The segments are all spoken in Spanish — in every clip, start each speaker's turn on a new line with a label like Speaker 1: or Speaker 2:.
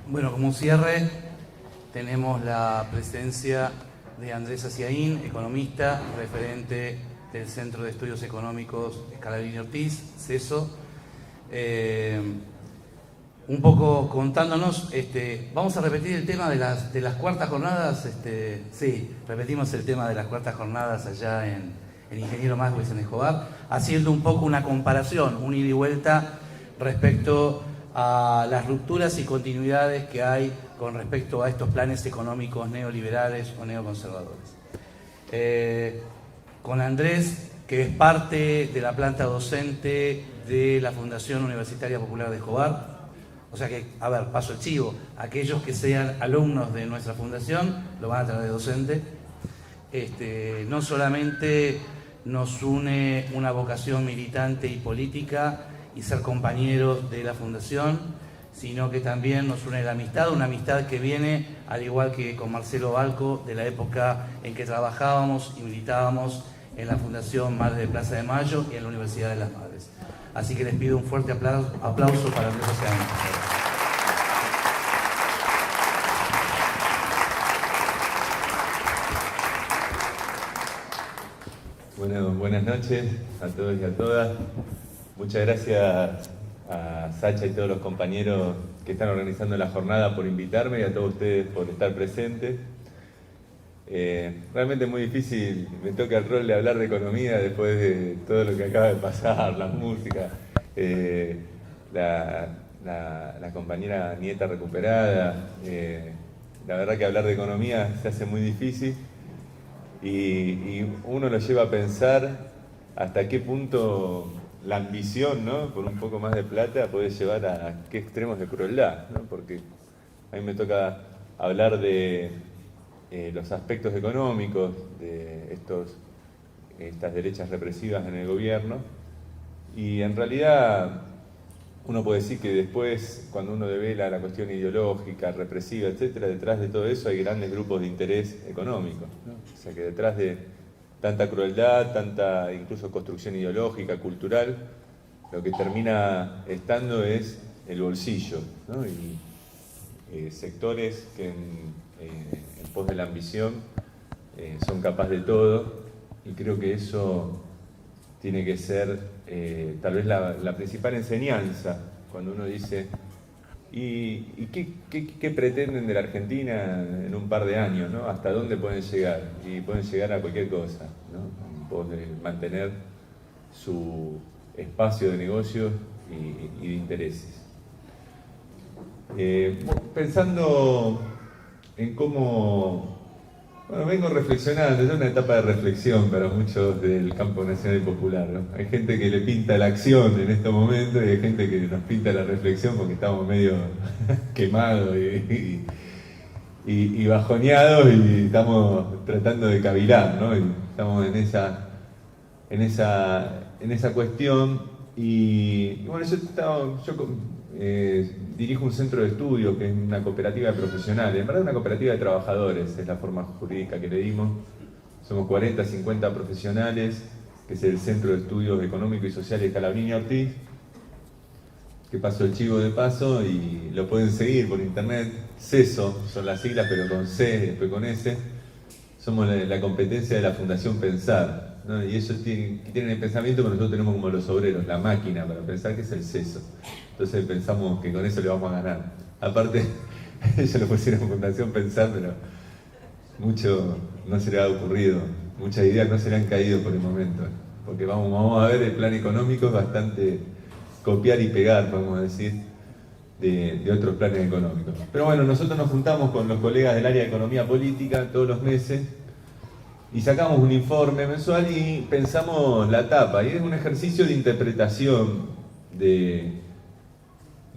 Speaker 1: Bueno, como cierre, tenemos la presencia de Andrés Aciaín, economista, referente del Centro de Estudios Económicos Scalabrini Ortiz, CESO. Un poco contándonos, vamos a repetir el tema de las cuartas jornadas. Sí, repetimos el tema de las cuartas jornadas allá en Ingeniero Maswis en Escobar, haciendo un poco una comparación, un ida y vuelta respecto a las rupturas y continuidades que hay con respecto a estos planes económicos neoliberales o neoconservadores. Con Andrés, que es parte de la planta docente de la Fundación Universitaria Popular de Escobar. O sea que, a ver, paso el chivo, aquellos que sean alumnos de nuestra fundación lo van a tener de docente. No solamente nos une una vocación militante y política y ser compañeros de la fundación, sino que también nos une la amistad, una amistad que viene, al igual que con Marcelo Balco, de la época en que trabajábamos y militábamos en la Fundación Madres de Plaza de Mayo y en la Universidad de las Madres. Así que les pido un fuerte aplauso para Andrés Aciaín.
Speaker 2: Bueno, buenas noches a todos y a todas. Muchas gracias a Sacha y todos los compañeros que están organizando la jornada por invitarme y a todos ustedes por estar presentes. Realmente es muy difícil, me toca el rol de hablar de economía después de todo lo que acaba de pasar, la música, la compañera nieta recuperada. La verdad que hablar de economía se hace muy difícil y uno lo lleva a pensar hasta qué punto la ambición, ¿no?, por un poco más de plata puede llevar a qué extremos de crueldad, ¿no? Porque a mí me toca hablar de los aspectos económicos de estas derechas represivas en el gobierno, y en realidad uno puede decir que después, cuando uno devela la cuestión ideológica, represiva, etcétera, detrás de todo eso hay grandes grupos de interés económico, ¿no? O sea que detrás de tanta crueldad, tanta incluso construcción ideológica, cultural, lo que termina estando es el bolsillo, ¿no? Y sectores que en pos de la ambición son capaces de todo, y creo que eso tiene que ser tal vez la principal enseñanza cuando uno dice ¿y qué pretenden de la Argentina en un par de años, ¿no? ¿Hasta dónde pueden llegar? Y pueden llegar a cualquier cosa, ¿no? En pos de mantener su espacio de negocios y de intereses. Pensando en cómo... Bueno, vengo reflexionando, es una etapa de reflexión para muchos del campo nacional y popular, ¿no? Hay gente que le pinta la acción en estos momentos y hay gente que nos pinta la reflexión porque estamos medio quemados y bajoneados y estamos tratando de cavilar, ¿no? Y estamos en esa cuestión y bueno, yo dirijo un centro de estudio que es una cooperativa de profesionales, en verdad una cooperativa de trabajadores, es la forma jurídica que le dimos. Somos 40, 50 profesionales, que es el Centro de Estudios Económicos y Sociales Scalabrini Ortiz, que paso el chivo de paso y lo pueden seguir por internet. CESO, son las siglas, pero con C, después con S. Somos la competencia de la Fundación Pensar, ¿no? Y ellos tienen el pensamiento que nosotros tenemos como los obreros, la máquina para pensar, que es el CESO. Entonces pensamos que con eso le vamos a ganar. Aparte, ellos lo pusieron en Fundación Pensar, pero mucho no se le ha ocurrido, muchas ideas no se le han caído por el momento. Porque vamos a ver, el plan económico es bastante copiar y pegar, podemos decir, de otros planes económicos. Pero bueno, nosotros nos juntamos con los colegas del área de economía política todos los meses y sacamos un informe mensual y pensamos la tapa. Y es un ejercicio de interpretación de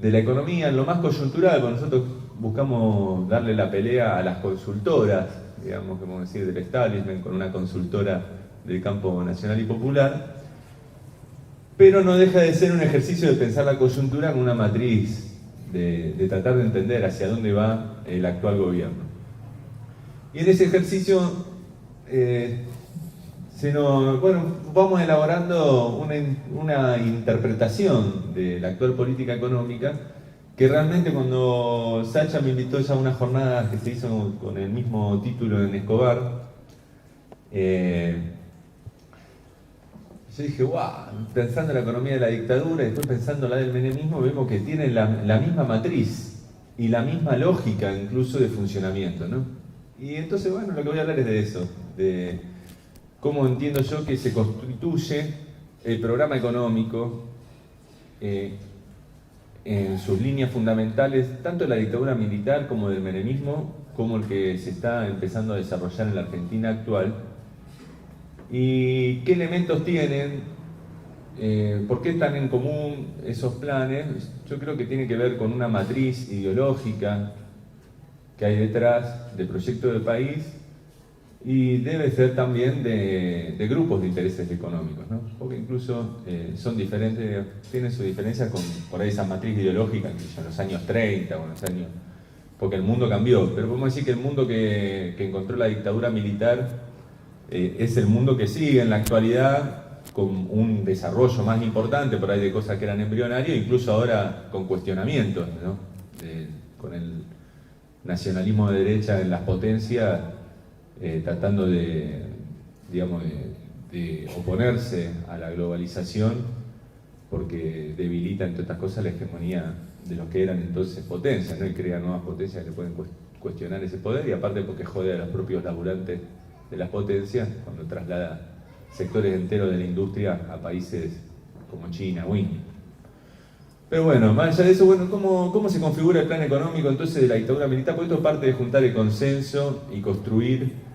Speaker 2: la economía en lo más coyuntural, porque nosotros buscamos darle la pelea a las consultoras, digamos, como decir, del establishment, con una consultora del campo nacional y popular, pero no deja de ser un ejercicio de pensar la coyuntura con una matriz, de tratar de entender hacia dónde va el actual gobierno. Y en ese ejercicio bueno, vamos elaborando una interpretación de la actual política económica que realmente cuando Sacha me invitó ya a una jornada que se hizo con el mismo título en Escobar, yo dije, wow, pensando en la economía de la dictadura y después pensando en la del menemismo, vemos que tienen la misma matriz y la misma lógica incluso de funcionamiento, ¿no? Y entonces, bueno, lo que voy a hablar es de eso, de cómo entiendo yo que se constituye el programa económico en sus líneas fundamentales, tanto de la dictadura militar como del menemismo, como el que se está empezando a desarrollar en la Argentina actual. ¿Y qué elementos tienen? ¿Por qué están en común esos planes? Yo creo que tiene que ver con una matriz ideológica que hay detrás del proyecto de país y debe ser también de grupos de intereses económicos, ¿no? Porque incluso son diferentes, tienen su diferencia con por ahí esa matriz ideológica en los años 30 o en los años... porque el mundo cambió, pero podemos decir que el mundo que encontró la dictadura militar es el mundo que sigue en la actualidad con un desarrollo más importante por ahí de cosas que eran embrionarias, incluso ahora con cuestionamientos, ¿no? Con el nacionalismo de derecha en las potencias tratando de oponerse a la globalización porque debilita, entre otras cosas, la hegemonía de los que eran entonces potencias, ¿no? Y crea nuevas potencias que le pueden cuestionar ese poder, y aparte porque jode a los propios laburantes de las potencias cuando traslada sectores enteros de la industria a países como China o India. Pero bueno, más allá de eso, bueno, ¿cómo se configura el plan económico entonces de la dictadura militar? Porque esto parte de juntar el consenso y construir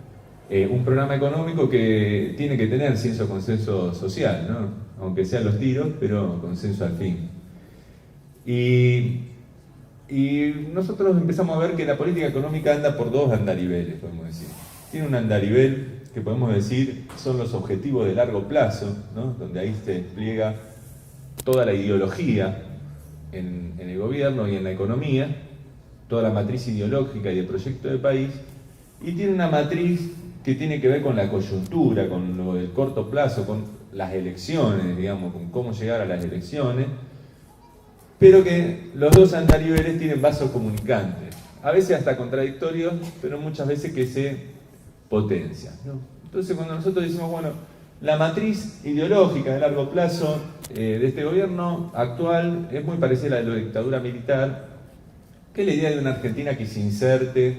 Speaker 2: un programa económico que tiene que tener cierto consenso social, ¿no? Aunque sean los tiros, pero consenso al fin. Y nosotros empezamos a ver que la política económica anda por dos andariveles, podemos decir. Tiene un andarivel que podemos decir son los objetivos de largo plazo, ¿no? Donde ahí se despliega toda la ideología en el gobierno y en la economía, toda la matriz ideológica y de proyecto de país, y tiene una matriz que tiene que ver con la coyuntura, con lo del corto plazo, con las elecciones, digamos, con cómo llegar a las elecciones, pero que los dos andariveles tienen vasos comunicantes, a veces hasta contradictorios, pero muchas veces que se potencian, ¿no? Entonces cuando nosotros decimos, bueno, la matriz ideológica de largo plazo de este gobierno actual es muy parecida a la de la dictadura militar, que es la idea de una Argentina que se inserte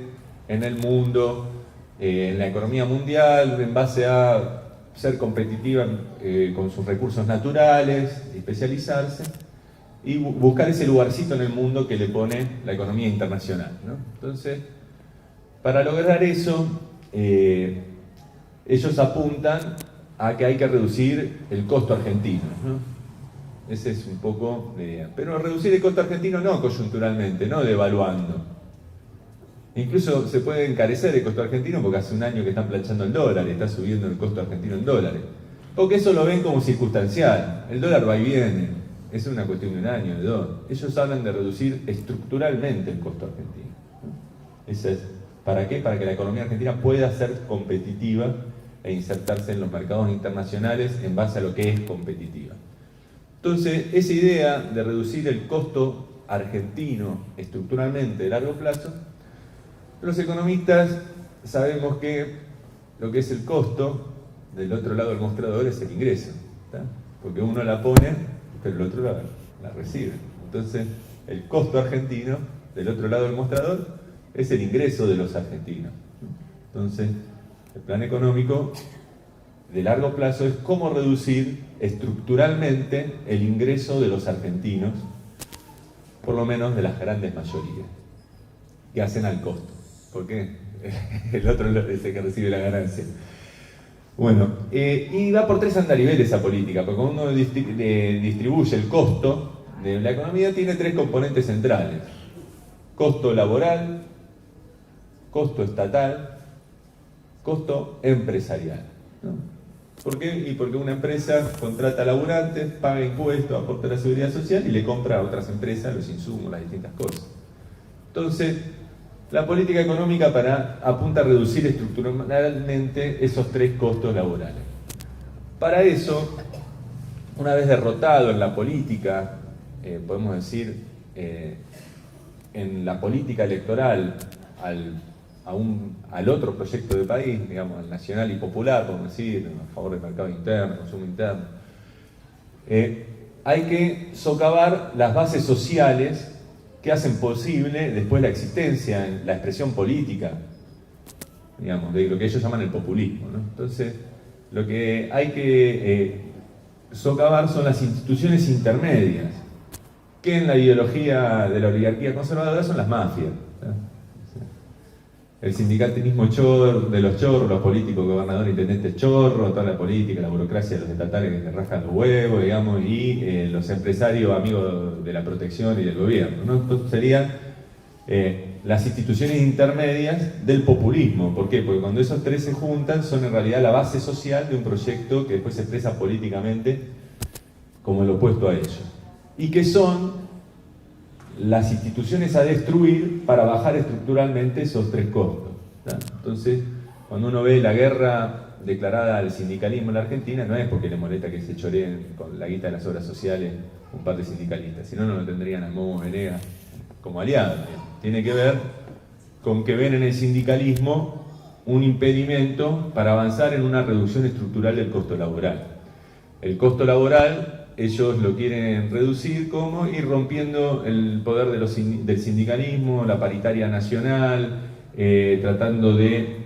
Speaker 2: en el mundo, en la economía mundial, en base a ser competitiva con sus recursos naturales, especializarse y buscar ese lugarcito en el mundo que le pone la economía internacional, ¿no? Entonces, para lograr eso, ellos apuntan a que hay que reducir el costo argentino, ¿no? Ese es un poco la idea. Pero reducir el costo argentino no coyunturalmente, no devaluando. Incluso se puede encarecer el costo argentino porque hace un año que están planchando el dólar y está subiendo el costo argentino en dólares. Porque eso lo ven como circunstancial. El dólar va y viene. Es una cuestión de un año, de dos. Ellos hablan de reducir estructuralmente el costo argentino. Eso es. ¿Para qué? Para que la economía argentina pueda ser competitiva e insertarse en los mercados internacionales en base a lo que es competitiva. Entonces, esa idea de reducir el costo argentino estructuralmente de largo plazo, los economistas sabemos que lo que es el costo, del otro lado del mostrador, es el ingreso, ¿tá? Porque uno la pone, pero el otro la recibe. Entonces, el costo argentino, del otro lado del mostrador, es el ingreso de los argentinos. Entonces, el plan económico de largo plazo es cómo reducir estructuralmente el ingreso de los argentinos, por lo menos de las grandes mayorías, que hacen al costo. ¿Por qué? El otro es el que recibe la ganancia. Bueno, y va por tres andariveles esa política, porque cuando uno distribuye el costo de la economía, tiene tres componentes centrales: costo laboral, costo estatal, costo empresarial, ¿no? ¿Por qué? Y porque una empresa contrata laburantes, paga impuestos, aporta a la seguridad social y le compra a otras empresas los insumos, las distintas cosas. Entonces, la política económica apunta a reducir estructuralmente esos tres costos laborales. Para eso, una vez derrotado en la política, podemos decir, en la política electoral al otro proyecto de país, digamos, al nacional y popular, podemos decir, a favor del mercado interno, consumo interno, hay que socavar las bases sociales que hacen posible después la existencia, la expresión política, digamos, de lo que ellos llaman el populismo, ¿no? Entonces, lo que hay que socavar son las instituciones intermedias, que en la ideología de la oligarquía conservadora son las mafias, ¿no? El sindicalismo de los chorros, los políticos, gobernadores, intendentes chorros, toda la política, la burocracia de los estatales que se rascan los huevos, digamos, y los empresarios amigos de la protección y del gobierno, ¿no? Entonces serían las instituciones intermedias del populismo. ¿Por qué? Porque cuando esos tres se juntan son en realidad la base social de un proyecto que después se expresa políticamente como el opuesto a ellos. Y que son las instituciones a destruir para bajar estructuralmente esos tres costos, ¿tá? Entonces, cuando uno ve la guerra declarada al sindicalismo en la Argentina, no es porque le molesta que se choreen con la guita de las obras sociales un par de sindicalistas, si no, no lo tendrían a Momo Venegas como aliado. Tiene que ver con que ven en el sindicalismo un impedimento para avanzar en una reducción estructural del costo laboral. El costo laboral ellos lo quieren reducir como ir rompiendo el poder del sindicalismo, la paritaria nacional, tratando de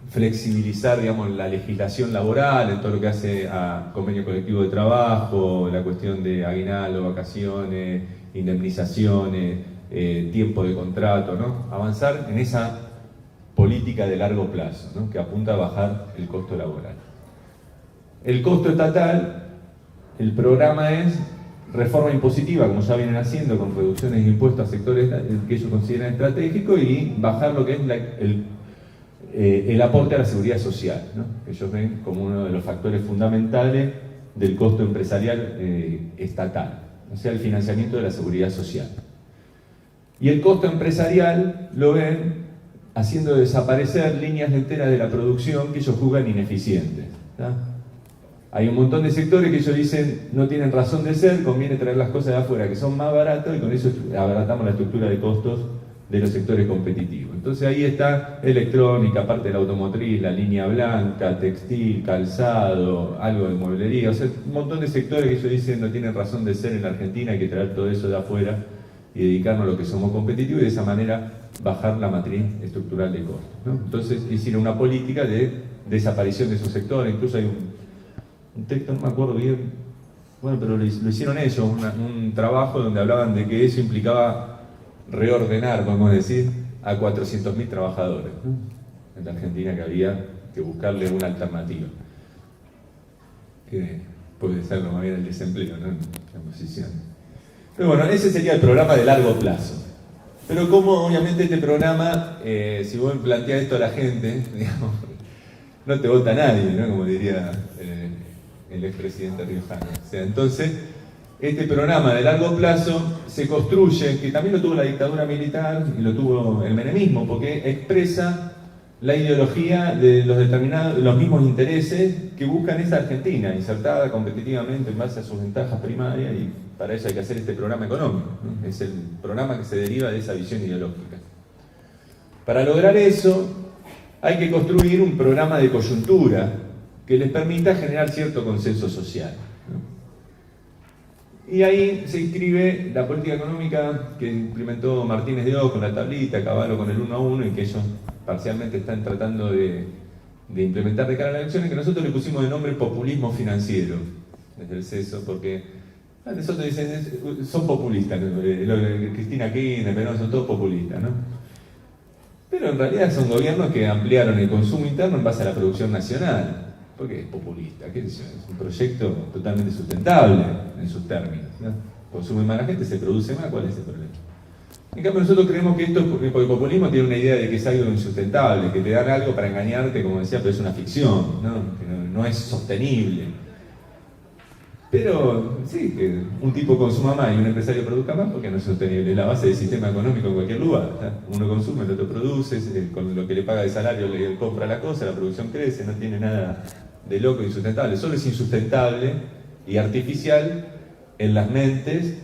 Speaker 2: flexibilizar, digamos, la legislación laboral en todo lo que hace a convenio colectivo de trabajo, la cuestión de aguinaldo, vacaciones, indemnizaciones, tiempo de contrato, ¿no? Avanzar en esa política de largo plazo, ¿no? Que apunta a bajar el costo laboral. El costo estatal, el programa es reforma impositiva, como ya vienen haciendo, con reducciones de impuestos a sectores que ellos consideran estratégicos, y bajar lo que es el aporte a la seguridad social, ¿no? Que ellos ven como uno de los factores fundamentales del costo empresarial estatal, o sea, el financiamiento de la seguridad social. Y el costo empresarial lo ven haciendo desaparecer líneas enteras de la producción que ellos juzgan ineficientes, ¿tá? Hay un montón de sectores que ellos dicen no tienen razón de ser, conviene traer las cosas de afuera que son más baratas, y con eso abaratamos la estructura de costos de los sectores competitivos. Entonces ahí está electrónica, parte de la automotriz, la línea blanca, textil, calzado, algo de mueblería, o sea, un montón de sectores que ellos dicen no tienen razón de ser en la Argentina, hay que traer todo eso de afuera y dedicarnos a lo que somos competitivos, y de esa manera bajar la matriz estructural de costos, ¿no? Entonces hicieron una política de desaparición de esos sectores. Incluso hay un texto, no me acuerdo bien, bueno, pero lo hicieron ellos, un trabajo donde hablaban de que eso implicaba reordenar, podemos decir, a 400.000 trabajadores, ¿no? En la Argentina, que había que buscarle una alternativa, que puede ser más bien el desempleo, ¿no? La posición. Pero bueno, ese sería el programa de largo plazo. Pero como obviamente este programa, si vos planteás esto a la gente, digamos, no te vota nadie, ¿no? Como diría el expresidente riojano. O sea, entonces, este programa de largo plazo se construye, que también lo tuvo la dictadura militar y lo tuvo el menemismo, porque expresa la ideología de los mismos intereses que buscan esa Argentina, insertada competitivamente en base a sus ventajas primarias, y para eso hay que hacer este programa económico, ¿no? Es el programa que se deriva de esa visión ideológica. Para lograr eso, hay que construir un programa de coyuntura que les permita generar cierto consenso social, ¿no? Y ahí se inscribe la política económica que implementó Martínez de Oz con la tablita, Cavallo con el 1 a 1, y que ellos parcialmente están tratando de implementar de cara a las elecciones, que nosotros le pusimos de nombre populismo financiero, desde el CESO, porque nosotros dicen, son populistas, Cristina Kirchner, Perón, son todos populistas, ¿no? Pero en realidad son gobiernos que ampliaron el consumo interno en base a la producción nacional. ¿Por qué es populista? ¿Qué es un proyecto totalmente sustentable en sus términos, ¿no? Consume más la gente, se produce más, ¿cuál es el problema? En cambio nosotros creemos que esto, porque el populismo tiene una idea de que es algo insustentable, que te dan algo para engañarte, como decía, pero es una ficción, ¿no? Que no es sostenible. Pero sí, que un tipo consuma más y un empresario produzca más, porque no es sostenible. Es la base del sistema económico en cualquier lugar, ¿no? Uno consume, el otro produce, con lo que le paga de salario le compra la cosa, la producción crece, no tiene nada de loco insustentable. Solo es insustentable y artificial en las mentes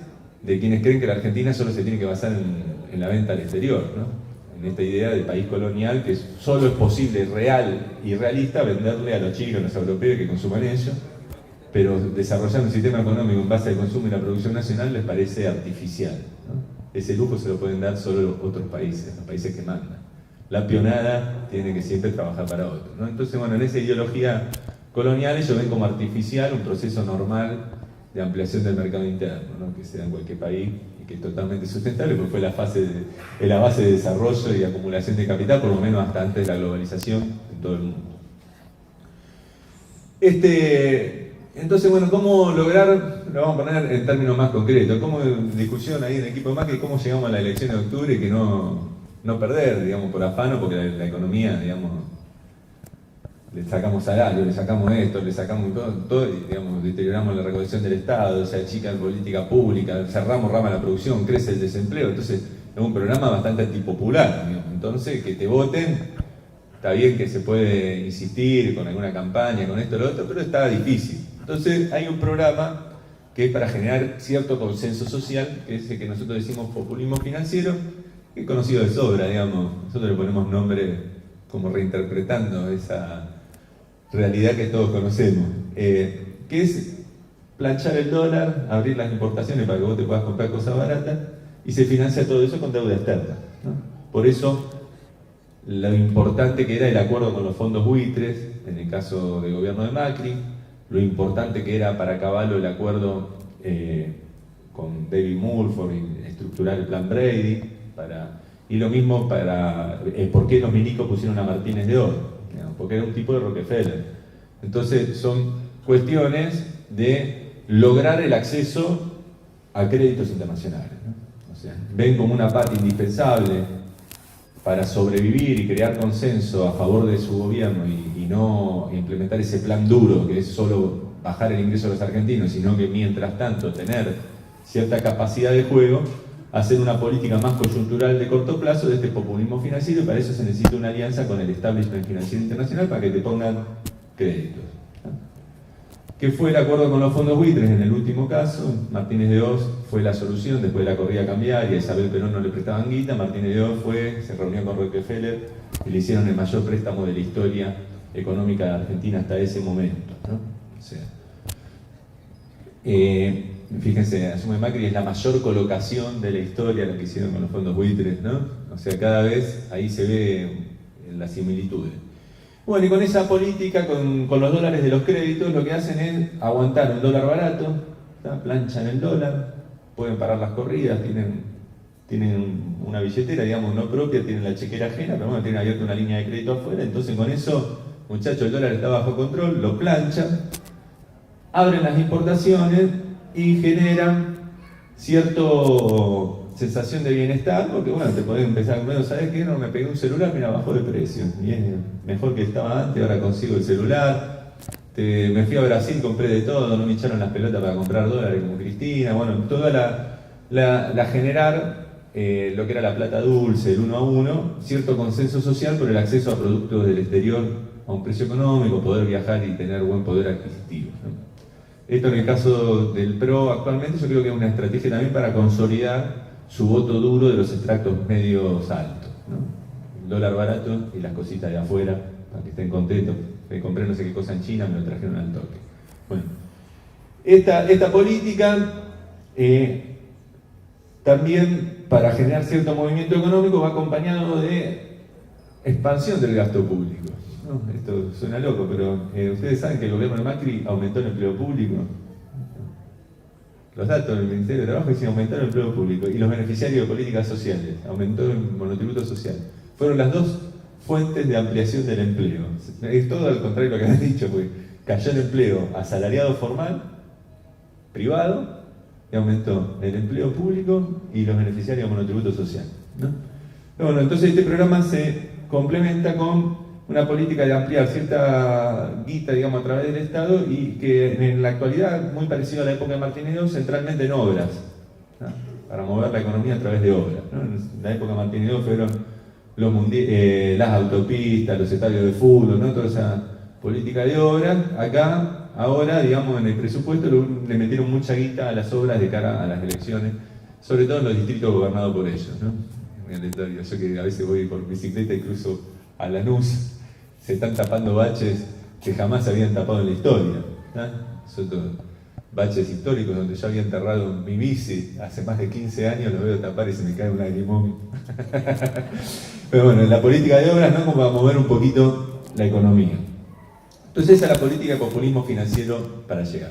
Speaker 2: de quienes creen que la Argentina solo se tiene que basar en la venta al exterior, ¿no? En esta idea de país colonial que solo es posible, real y realista, venderle a los chinos, a los europeos que consuman ellos, pero desarrollar un sistema económico en base al consumo y la producción nacional les parece artificial, ¿no? Ese lujo se lo pueden dar solo los otros países, los países que mandan. La pionada tiene que siempre trabajar para otros, ¿no? Entonces, bueno, en esa ideología colonial ellos ven como artificial un proceso normal de ampliación del mercado interno, ¿no? Que se da en cualquier país y que es totalmente sustentable porque fue la base de desarrollo y de acumulación de capital, por lo menos hasta antes de la globalización en todo el mundo. Entonces, bueno, ¿cómo lograr? Lo vamos a poner en términos más concretos. ¿Cómo discusión ahí en el equipo de Macri, cómo llegamos a la elección de octubre y que no perder, digamos, por afano, porque la economía, digamos, le sacamos salario, le sacamos esto, le sacamos todo y, digamos, deterioramos la recaudación del Estado, se achica la política pública, cerramos rama de la producción, crece el desempleo. Entonces, es un programa bastante antipopular, digamos. Entonces, que te voten, está bien que se puede insistir con alguna campaña, con esto o lo otro, pero está difícil. Entonces, hay un programa que es para generar cierto consenso social, que es el que nosotros decimos populismo financiero, que es conocido de sobra, digamos. Nosotros le ponemos nombre como reinterpretando esa realidad que todos conocemos, que es planchar el dólar, abrir las importaciones para que vos te puedas comprar cosas baratas, y se financia todo eso con deuda externa, ¿no? Por eso, lo importante que era el acuerdo con los fondos buitres, en el caso del gobierno de Macri, lo importante que era para Cavallo el acuerdo con David Mulford y estructurar el plan Brady, y lo mismo para por qué los milicos pusieron a Martínez de Oro, porque era un tipo de Rockefeller. Entonces son cuestiones de lograr el acceso a créditos internacionales, ¿no? O sea, ven como una parte indispensable para sobrevivir y crear consenso a favor de su gobierno y no implementar ese plan duro que es solo bajar el ingreso de los argentinos, sino que mientras tanto tener cierta capacidad de juego, hacer una política más coyuntural de corto plazo de este populismo financiero, y para eso se necesita una alianza con el establishment financiero internacional para que te pongan créditos, ¿no? ¿Qué fue el acuerdo con los fondos buitres en el último caso? Martínez de Oz fue la solución después de la corrida cambiaria, a Isabel Perón no le prestaban guita, Martínez de Oz se reunió con Rockefeller y le hicieron el mayor préstamo de la historia económica de Argentina hasta ese momento, ¿no? O sea, fíjense, asume Macri, es la mayor colocación de la historia la que hicieron con los fondos buitres, ¿no? O sea, cada vez ahí se ve las similitudes. Bueno, y con esa política, con los dólares de los créditos, lo que hacen es aguantar un dólar barato, ¿tá? Planchan el dólar, pueden parar las corridas, tienen una billetera, digamos, no propia, tienen la chequera ajena, pero bueno, tienen abierta una línea de crédito afuera. Entonces con eso, muchachos, el dólar está bajo control, lo planchan, abren las importaciones y generan cierto sensación de bienestar, porque bueno, te podés empezar a comer, ¿sabes qué? No, me pegué un celular, mira, bajó de precio, y es mejor que estaba antes, ahora consigo el celular, me fui a Brasil, compré de todo, no me echaron las pelotas para comprar dólares como Cristina, bueno, toda la generar lo que era la plata dulce, el 1 a 1, cierto consenso social por el acceso a productos del exterior a un precio económico, poder viajar y tener buen poder adquisitivo, ¿no? Esto en el caso del PRO actualmente yo creo que es una estrategia también para consolidar su voto duro de los extractos medios altos, ¿no? El dólar barato y las cositas de afuera, para que estén contentos. Me compré no sé qué cosa en China, me lo trajeron al toque. Bueno, esta política también para generar cierto movimiento económico va acompañado de expansión del gasto público, ¿no? Esto suena loco, pero ustedes saben que el gobierno de Macri aumentó el empleo público. Los datos del Ministerio de Trabajo dicen aumentar el empleo público y los beneficiarios de políticas sociales, aumentó el monotributo social. Fueron las dos fuentes de ampliación del empleo. Es todo al contrario de lo que han dicho, porque cayó el empleo asalariado formal, privado, y aumentó el empleo público y los beneficiarios de monotributo social, ¿no? Bueno, entonces este programa se complementa con una política de ampliar cierta guita, digamos, a través del Estado, y que en la actualidad, muy parecido a la época de Martínez de Oz, centralmente en obras, ¿no? Para mover la economía a través de obras, ¿no? En la época de Martínez de Oz fueron las autopistas, los estadios de fútbol, ¿no? Toda política de obras, acá, ahora, digamos, en el presupuesto le metieron mucha guita a las obras de cara a las elecciones, sobre todo en los distritos gobernados por ellos, ¿no? Yo que a veces voy por bicicleta y cruzo a Lanús, se están tapando baches que jamás se habían tapado en la historia, ¿no? Son todos baches históricos donde yo había enterrado mi bici hace más de 15 años, lo veo tapar y se me cae un lagrimón. Pero bueno, en la política de obras, ¿no? Como para mover un poquito la economía. Entonces esa es la política de populismo financiero para llegar.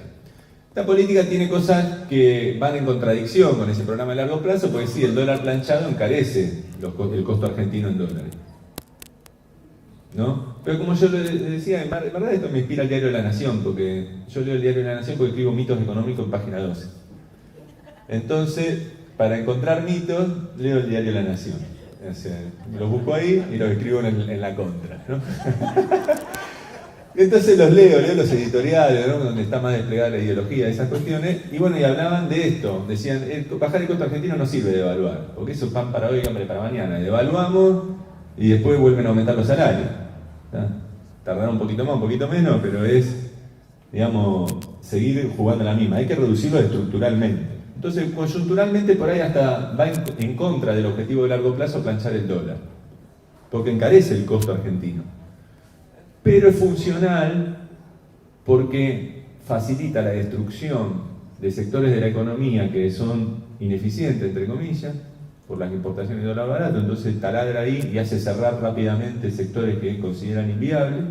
Speaker 2: Esta política tiene cosas que van en contradicción con ese programa de largo plazo, porque sí, el dólar planchado encarece el costo argentino en dólares, ¿no? Pero como yo le decía, en verdad esto me inspira el diario de La Nación, porque yo leo el diario de La Nación porque escribo mitos económicos en página 12. Entonces, para encontrar mitos, leo el diario de La Nación. O sea, los busco ahí y los escribo en la contra, ¿no? Entonces los leo los editoriales, ¿no? Donde está más desplegada la ideología de esas cuestiones, y bueno, y hablaban de esto, decían, bajar el costo argentino no sirve de devaluar, porque eso es pan para hoy y hambre para mañana, devaluamos y después vuelven a aumentar los salarios. Tardará un poquito más, un poquito menos, pero es, digamos, seguir jugando la misma, hay que reducirlo estructuralmente. Entonces, coyunturalmente por ahí hasta va en contra del objetivo de largo plazo planchar el dólar, porque encarece el costo argentino. Pero es funcional porque facilita la destrucción de sectores de la economía que son ineficientes, entre comillas, por las importaciones de dólar barato, entonces taladra ahí y hace cerrar rápidamente sectores que consideran inviables.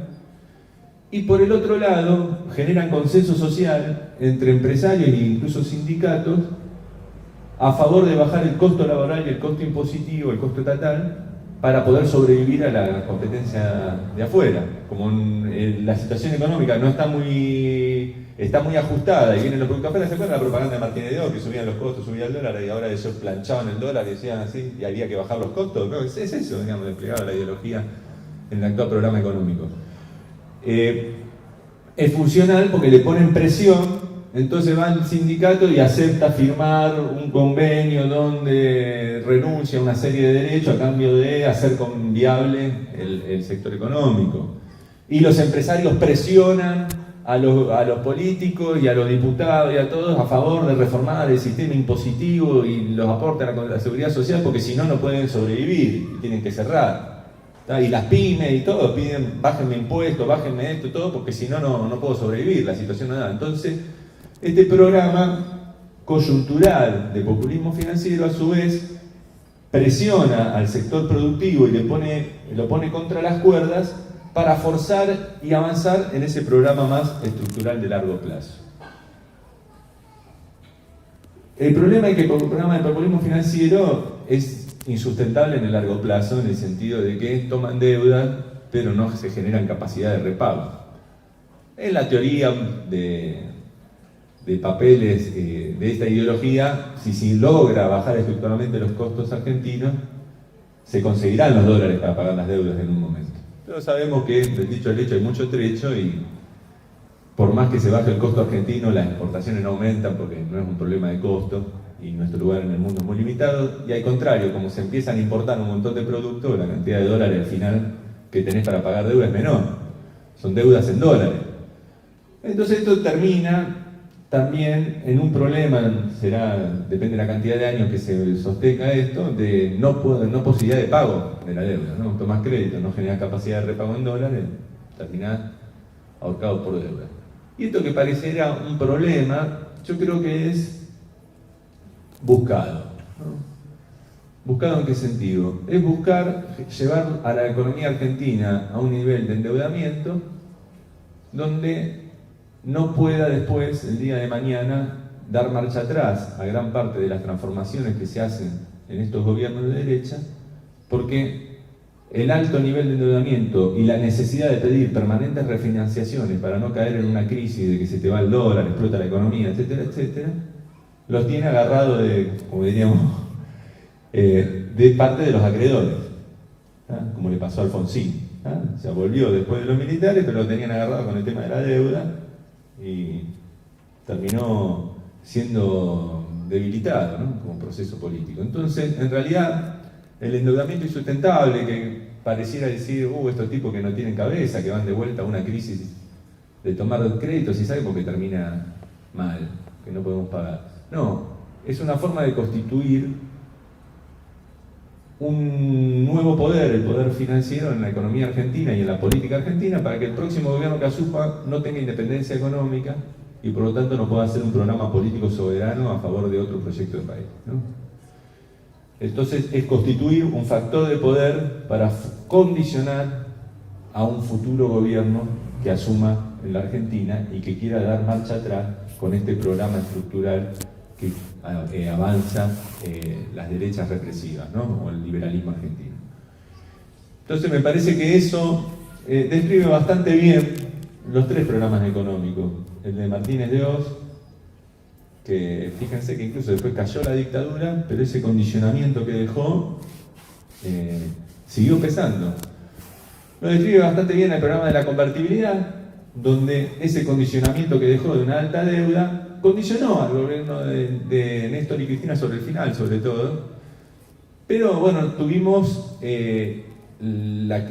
Speaker 2: Y por el otro lado, generan consenso social entre empresarios e incluso sindicatos a favor de bajar el costo laboral y el costo impositivo, el costo estatal, para poder sobrevivir a la competencia de afuera. Como la situación económica no está muy ajustada y vienen los productos afuera, ¿se acuerdan la propaganda de Martínez de O que subían los costos, subía el dólar y ahora ellos planchaban el dólar y decían así y había que bajar los costos? No, es eso, digamos, desplegado la ideología en el actual programa económico. Es funcional porque le ponen presión. Entonces va el sindicato y acepta firmar un convenio donde renuncia a una serie de derechos a cambio de hacer viable el sector económico. Y los empresarios presionan a los políticos y a los diputados y a todos a favor de reformar el sistema impositivo y los aportes a la seguridad social, porque si no, no pueden sobrevivir y tienen que cerrar. Y las pymes y todo piden, bájenme impuestos, bájenme esto, todo, porque si no, no puedo sobrevivir, la situación no da. Entonces, este programa coyuntural de populismo financiero, a su vez, presiona al sector productivo y lo pone contra las cuerdas para forzar y avanzar en ese programa más estructural de largo plazo. El problema es que el programa de populismo financiero es insustentable en el largo plazo, en el sentido de que toman deuda, pero no se generan capacidad de repago. En la teoría de papeles de esta ideología, si se logra bajar estructuralmente los costos argentinos, se conseguirán los dólares para pagar las deudas en un momento. Pero sabemos que del dicho al hecho hay mucho trecho y por más que se baje el costo argentino, las exportaciones no aumentan porque no es un problema de costo y nuestro lugar en el mundo es muy limitado, y al contrario, como se empiezan a importar un montón de productos, la cantidad de dólares al final que tenés para pagar deuda es menor, son deudas en dólares. Entonces esto termina también en un problema, depende de la cantidad de años que se sostenga esto, de no posibilidad de pago de la deuda, ¿no? Tomás crédito, no generás capacidad de repago en dólares, terminás ahorcado por deuda. Y esto que pareciera un problema, yo creo que es buscado, ¿no? ¿Buscado en qué sentido? Es buscar llevar a la economía argentina a un nivel de endeudamiento donde no pueda después, el día de mañana, dar marcha atrás a gran parte de las transformaciones que se hacen en estos gobiernos de derecha, porque el alto nivel de endeudamiento y la necesidad de pedir permanentes refinanciaciones para no caer en una crisis de que se te va el dólar, explota la economía, etcétera, etcétera, los tiene agarrados como diríamos, de parte de los acreedores, como le pasó a Alfonsín. Se volvió después de los militares, pero lo tenían agarrado con el tema de la deuda y terminó siendo debilitado, ¿no? Como proceso político. Entonces, en realidad, el endeudamiento insustentable, que pareciera decir, estos tipos que no tienen cabeza, que van de vuelta a una crisis de tomar créditos y saben porque termina mal, que no podemos pagar. No, es una forma de constituir un nuevo poder, el poder financiero en la economía argentina y en la política argentina, para que el próximo gobierno que asuma no tenga independencia económica y por lo tanto no pueda hacer un programa político soberano a favor de otro proyecto de país, ¿no? Entonces es constituir un factor de poder para condicionar a un futuro gobierno que asuma en la Argentina y que quiera dar marcha atrás con este programa estructural que avanza las derechas represivas, ¿no? O el liberalismo argentino. Entonces me parece que eso describe bastante bien los tres programas económicos. El de Martínez de Oz, que fíjense que incluso después cayó la dictadura, pero ese condicionamiento que dejó siguió pesando. Lo describe bastante bien el programa de la convertibilidad, donde ese condicionamiento que dejó de una alta deuda condicionó al gobierno de Néstor y Cristina sobre el final, sobre todo. Pero bueno, tuvimos la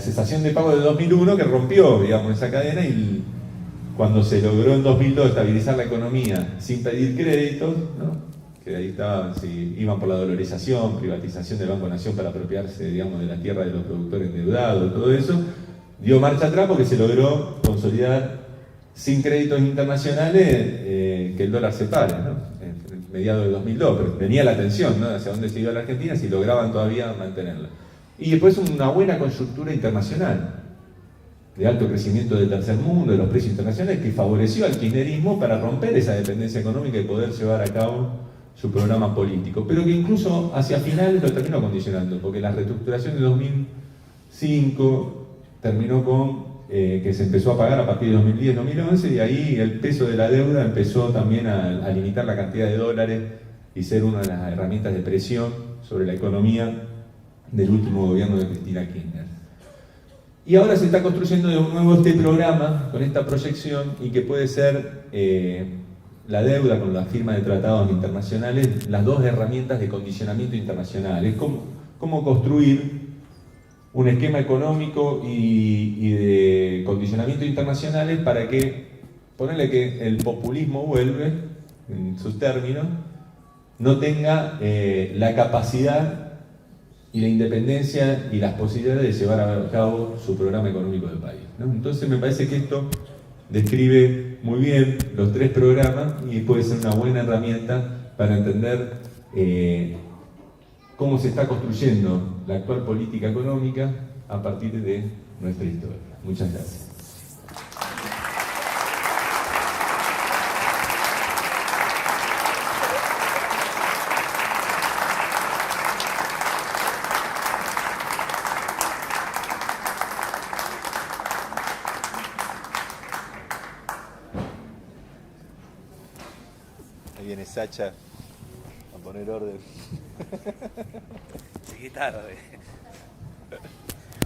Speaker 2: cesación de pago de 2001 que rompió, digamos, esa cadena, y cuando se logró en 2002 estabilizar la economía sin pedir créditos, ¿no? Que ahí estaban, si iban por la dolarización, privatización del Banco Nación para apropiarse, digamos, de la tierra de los productores endeudados, todo eso, dio marcha atrás porque se logró consolidar sin créditos internacionales que el dólar se pare, ¿no? En mediados de 2002, pero venía la tensión, ¿no? Hacia dónde se iba la Argentina, si lograban todavía mantenerla. Y después una buena coyuntura internacional, de alto crecimiento del tercer mundo, de los precios internacionales, que favoreció al kirchnerismo para romper esa dependencia económica y poder llevar a cabo su programa político, pero que incluso hacia finales lo terminó condicionando, porque la reestructuración de 2005 terminó con que se empezó a pagar a partir de 2010-2011, y ahí el peso de la deuda empezó también a limitar la cantidad de dólares y ser una de las herramientas de presión sobre la economía del último gobierno de Cristina Kirchner. Y ahora se está construyendo de nuevo este programa con esta proyección, y que puede ser la deuda con la firma de tratados internacionales las dos herramientas de condicionamiento internacional. Es cómo construir un esquema económico y de condicionamiento internacionales para que, ponerle que el populismo vuelve, en sus términos, no tenga la capacidad y la independencia y las posibilidades de llevar a cabo su programa económico del país, ¿no? Entonces me parece que esto describe muy bien los tres programas y puede ser una buena herramienta para entender cómo se está construyendo la actual política económica a partir de nuestra historia. Muchas gracias.
Speaker 3: Ahí viene Sacha a poner orden.
Speaker 1: Llegué tarde.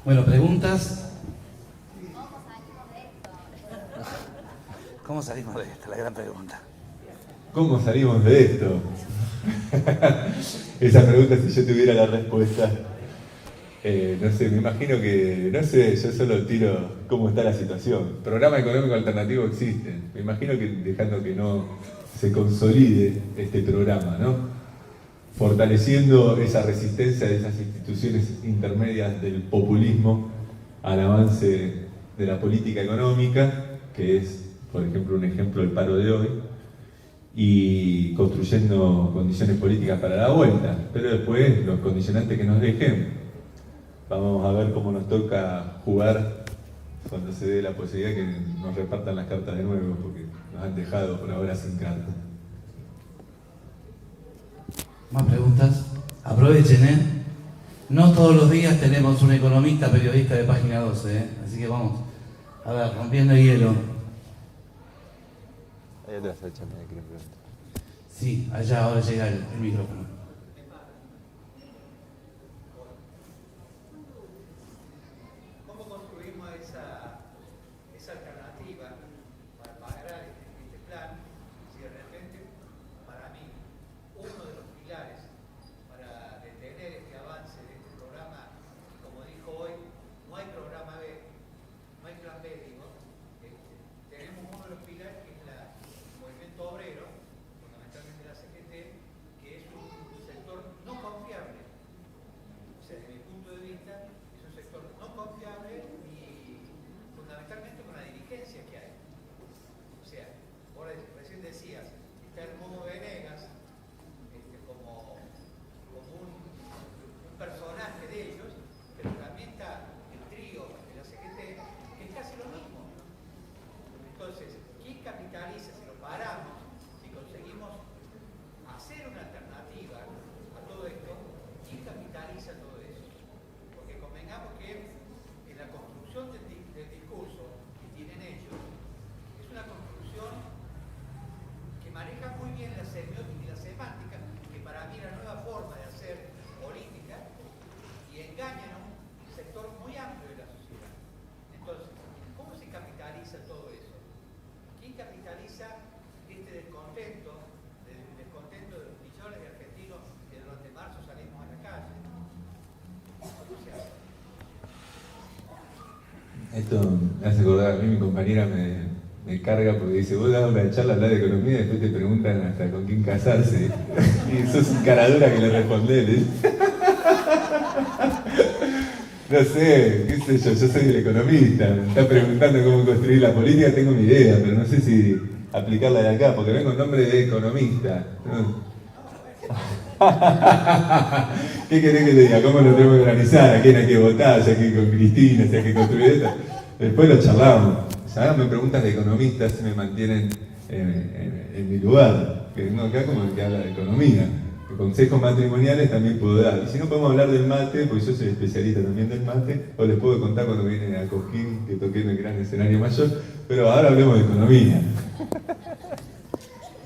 Speaker 1: Bueno, preguntas. ¿Cómo salimos de esto? La gran pregunta.
Speaker 2: ¿Cómo salimos de esto? Esa pregunta, si yo tuviera la respuesta, no sé, me imagino que, no sé, yo solo tiro cómo está la situación. Programa económico alternativo existe. Me imagino que dejando que no se consolide este programa, ¿no? Fortaleciendo esa resistencia de esas instituciones intermedias del populismo al avance de la política económica, que es, por ejemplo, un ejemplo del paro de hoy, y construyendo condiciones políticas para la vuelta. Pero después, los condicionantes que nos dejen, vamos a ver cómo nos toca jugar cuando se dé la posibilidad que nos repartan las cartas de nuevo, porque nos han dejado por ahora sin cartas.
Speaker 1: ¿Más preguntas? Aprovechen, ¿eh? No todos los días tenemos un economista periodista de Página 12, ¿eh? Así que vamos, a ver, rompiendo el hielo.
Speaker 3: Ahí atrás, Sacha, me quieren preguntar.
Speaker 1: Sí, allá ahora llega el micrófono.
Speaker 4: ¿Cómo construimos esa alternativa para pagar este plan? Si de repente, para mí, uno de los pilares para detener este avance de este programa
Speaker 2: Esto me hace acordar, a mí mi compañera me carga porque dice, vos das una charla, hablas de economía y después te preguntan hasta con quién casarse. Y sos un caradura que le respondés. No sé, qué sé yo soy el economista, me está preguntando cómo construir la política, tengo mi idea, pero no sé si aplicarla de acá, porque vengo en nombre de economista. ¿Qué querés que te diga? ¿Cómo lo tengo que organizar? ¿A quién hay que votar? ¿Si hay que ir con Cristina? ¿Si hay que construir esto? Después lo charlamos. Si ahora me preguntas de economistas, se me mantienen en mi lugar, que vengo acá como el que habla de economía. Consejos matrimoniales también puedo dar. Y si no podemos hablar del mate, porque yo soy especialista también del mate, o les puedo contar cuando vienen a Cosquín, que toqué en el gran escenario mayor, pero ahora hablemos de economía.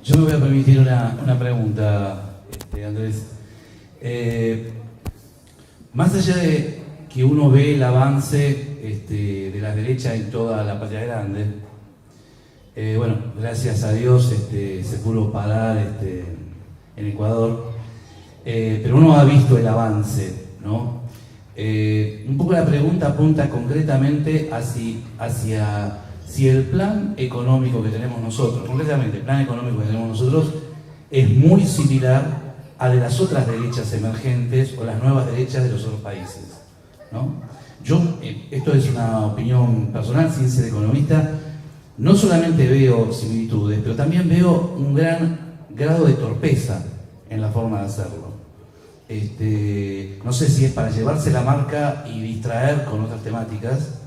Speaker 1: Yo me voy a permitir una pregunta, Andrés. Más allá de que uno ve el avance de la derecha en toda la patria grande, bueno, gracias a Dios se pudo parar en Ecuador, pero uno ha visto el avance, ¿no? Un poco la pregunta apunta concretamente hacia si el plan económico que tenemos nosotros, concretamente el plan económico que tenemos nosotros, es muy similar a de las otras derechas emergentes o las nuevas derechas de los otros países, ¿no? Yo, esto es una opinión personal, sin ser economista, no solamente veo similitudes, pero también veo un gran grado de torpeza en la forma de hacerlo. No sé si es para llevarse la marca y distraer con otras temáticas,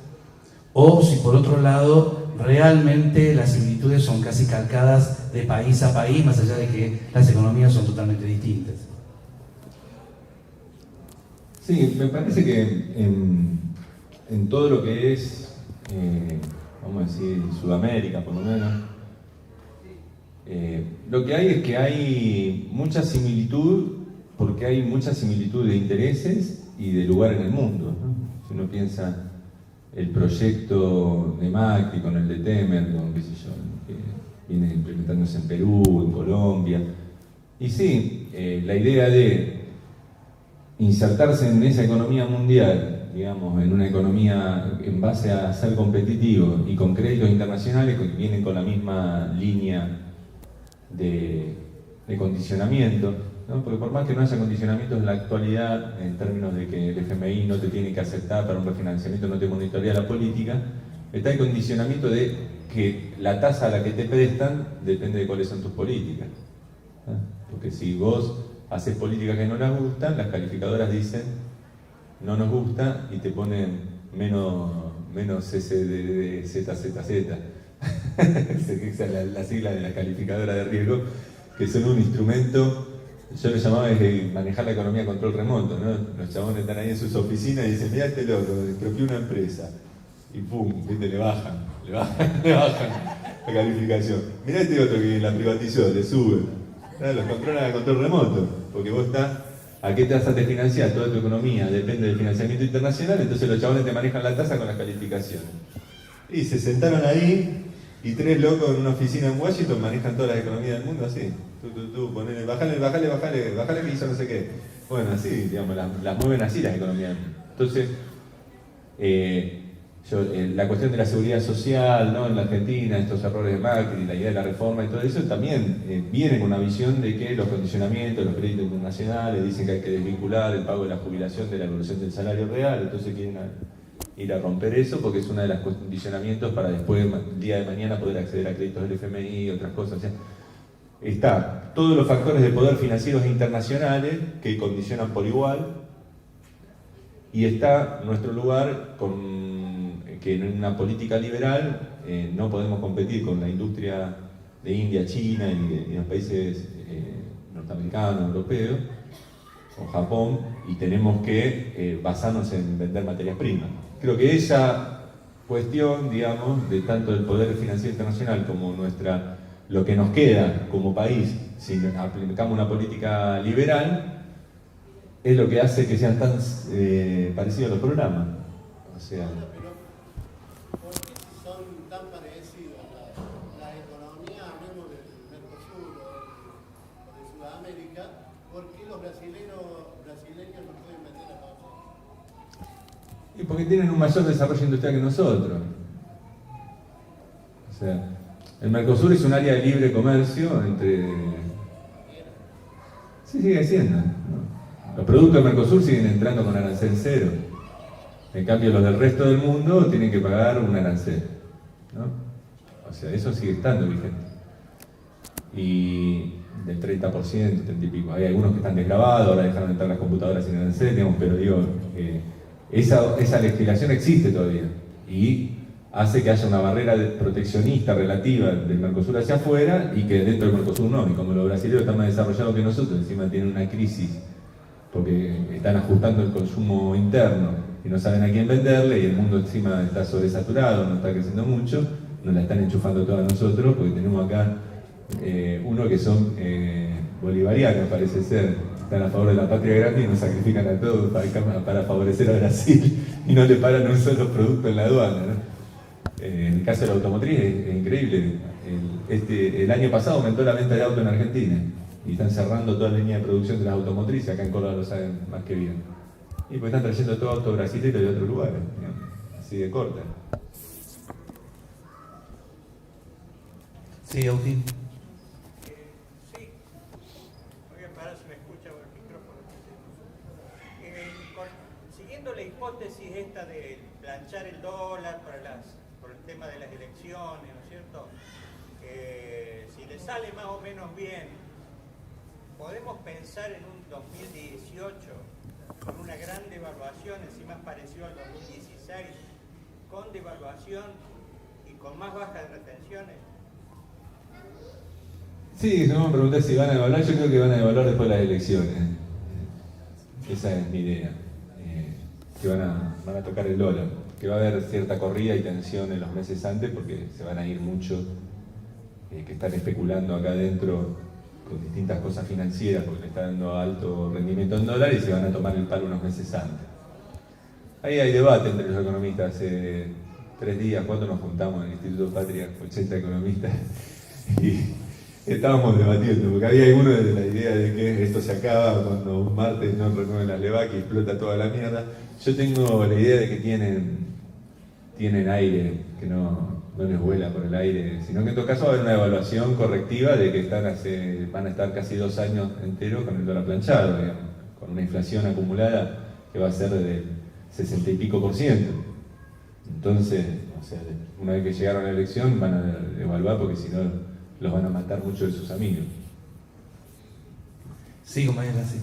Speaker 1: o si por otro lado realmente las similitudes son casi calcadas de país a país, más allá de que las economías son totalmente distintas.
Speaker 2: Sí, me parece que en todo lo que es, vamos a decir, Sudamérica por lo menos, lo que hay es que hay mucha similitud, porque hay mucha similitud de intereses y de lugar en el mundo, ¿no? Si uno piensa el proyecto de Macri con el de Temer, con, qué sé yo, que viene implementándose en Perú, en Colombia, y sí, la idea de insertarse en esa economía mundial, digamos, en una economía en base a ser competitivo y con créditos internacionales que vienen con la misma línea de condicionamiento, ¿no? Porque por más que no haya condicionamientos en la actualidad, en términos de que el FMI no te tiene que aceptar para un refinanciamiento, no te monitorea la política, está el condicionamiento de que la tasa a la que te prestan depende de cuáles son tus políticas, ¿no? Porque si vos haces políticas que no les gustan, las calificadoras dicen no nos gusta y te ponen menos SDDZZZ. Esa es la sigla de la calificadora de riesgo, que son un instrumento, yo lo llamaba manejar la economía a control remoto, ¿no? Los chabones están ahí en sus oficinas y dicen, mirá este loco, expropió una empresa. Y pum, ¿viste? Le bajan la calificación. Mirá este otro que la privatizó, le sube. Los controlan a control remoto, porque vos estás, ¿a qué tasa te financiás? Toda tu economía depende del financiamiento internacional, entonces los chabones te manejan la tasa con las calificaciones. Y se sentaron ahí, y tres locos en una oficina en Washington manejan todas las economías del mundo así. Tú, ponele, bajale que hizo no sé qué. Bueno, así, digamos, las mueven así las economías. Entonces, la cuestión de la seguridad social, ¿no? En la Argentina, estos errores de Macri, la idea de la reforma y todo eso, también viene con una visión de que los condicionamientos, los créditos internacionales, dicen que hay que desvincular el pago de la jubilación de la evolución del salario real, entonces quieren ir a romper eso porque es uno de los condicionamientos para después, el día de mañana, poder acceder a créditos del FMI y otras cosas. O sea, está todos los factores de poder financieros internacionales que condicionan por igual, y está nuestro lugar que en una política liberal no podemos competir con la industria de India, China y los países norteamericanos, europeos o Japón, y tenemos que basarnos en vender materias primas. Creo que esa cuestión, digamos, de tanto del poder financiero internacional como lo que nos queda como país, si aplicamos una política liberal, es lo que hace que sean tan parecidos los programas. O sea, Y porque tienen un mayor desarrollo industrial que nosotros. O sea, el Mercosur es un área de libre comercio entre... Sí, sigue siendo, ¿no? Los productos del Mercosur siguen entrando con arancel cero. En cambio, los del resto del mundo tienen que pagar un arancel, ¿no? O sea, eso sigue estando vigente. Y del 30%, 30 y pico. Hay algunos que están desgravados, ahora dejaron entrar las computadoras sin arancel, digamos, pero digo, esa legislación existe todavía. Y hace que haya una barrera proteccionista relativa del Mercosur hacia afuera y que dentro del Mercosur no. Y como los brasileños están más desarrollados que nosotros, encima tienen una crisis porque están ajustando el consumo interno y no saben a quién venderle, y el mundo encima está sobresaturado, no está creciendo mucho, nos la están enchufando todos a nosotros, porque tenemos acá uno que son bolivarianos, parece ser, están a favor de la patria grande y nos sacrifican a todos para favorecer a Brasil y no le paran un solo producto en la aduana, ¿no? En el caso de la automotriz es increíble. El año pasado aumentó la venta de autos en Argentina y están cerrando toda la línea de producción de las automotrices, acá en Córdoba lo saben más que bien. Y pues están trayendo todo autos brasileños de otros lugares, así de corta.
Speaker 1: Sí, Agustín.
Speaker 4: Sí, voy a parar si me escucha por el micrófono. Siguiendo la hipótesis esta de planchar el dólar por el tema de las elecciones, ¿no es cierto? Si le sale más o menos bien, podemos pensar en un 2018 con una gran devaluación, encima parecido al 2016, con devaluación y con más bajas de retenciones.
Speaker 2: Sí, no me pregunté si van a evaluar, yo creo que van a evaluar después de las elecciones. Esa es mi idea. Que van a tocar el dólar, que va a haber cierta corrida y tensión en los meses antes porque se van a ir muchos que están especulando acá adentro con distintas cosas financieras porque le está dando alto rendimiento en dólares y se van a tomar el palo unos meses antes. Ahí hay debate entre los economistas. Hace 3 días, cuando nos juntamos en el Instituto Patria, 80 economistas, y estábamos debatiendo, porque había algunos de la idea de que esto se acaba cuando un martes no renueven la LEVAC y explota toda la mierda. Yo tengo la idea de que tienen aire, que no les vuela por el aire, sino que en todo caso va a haber una evaluación correctiva de que van a estar casi 2 años enteros con el dólar planchado, digamos, con una inflación acumulada que va a ser del 60 y pico %. Entonces, o sea, una vez que llegaron a la elección van a evaluar porque si no los van a matar muchos de sus amigos.
Speaker 1: Sí, compañera, sí.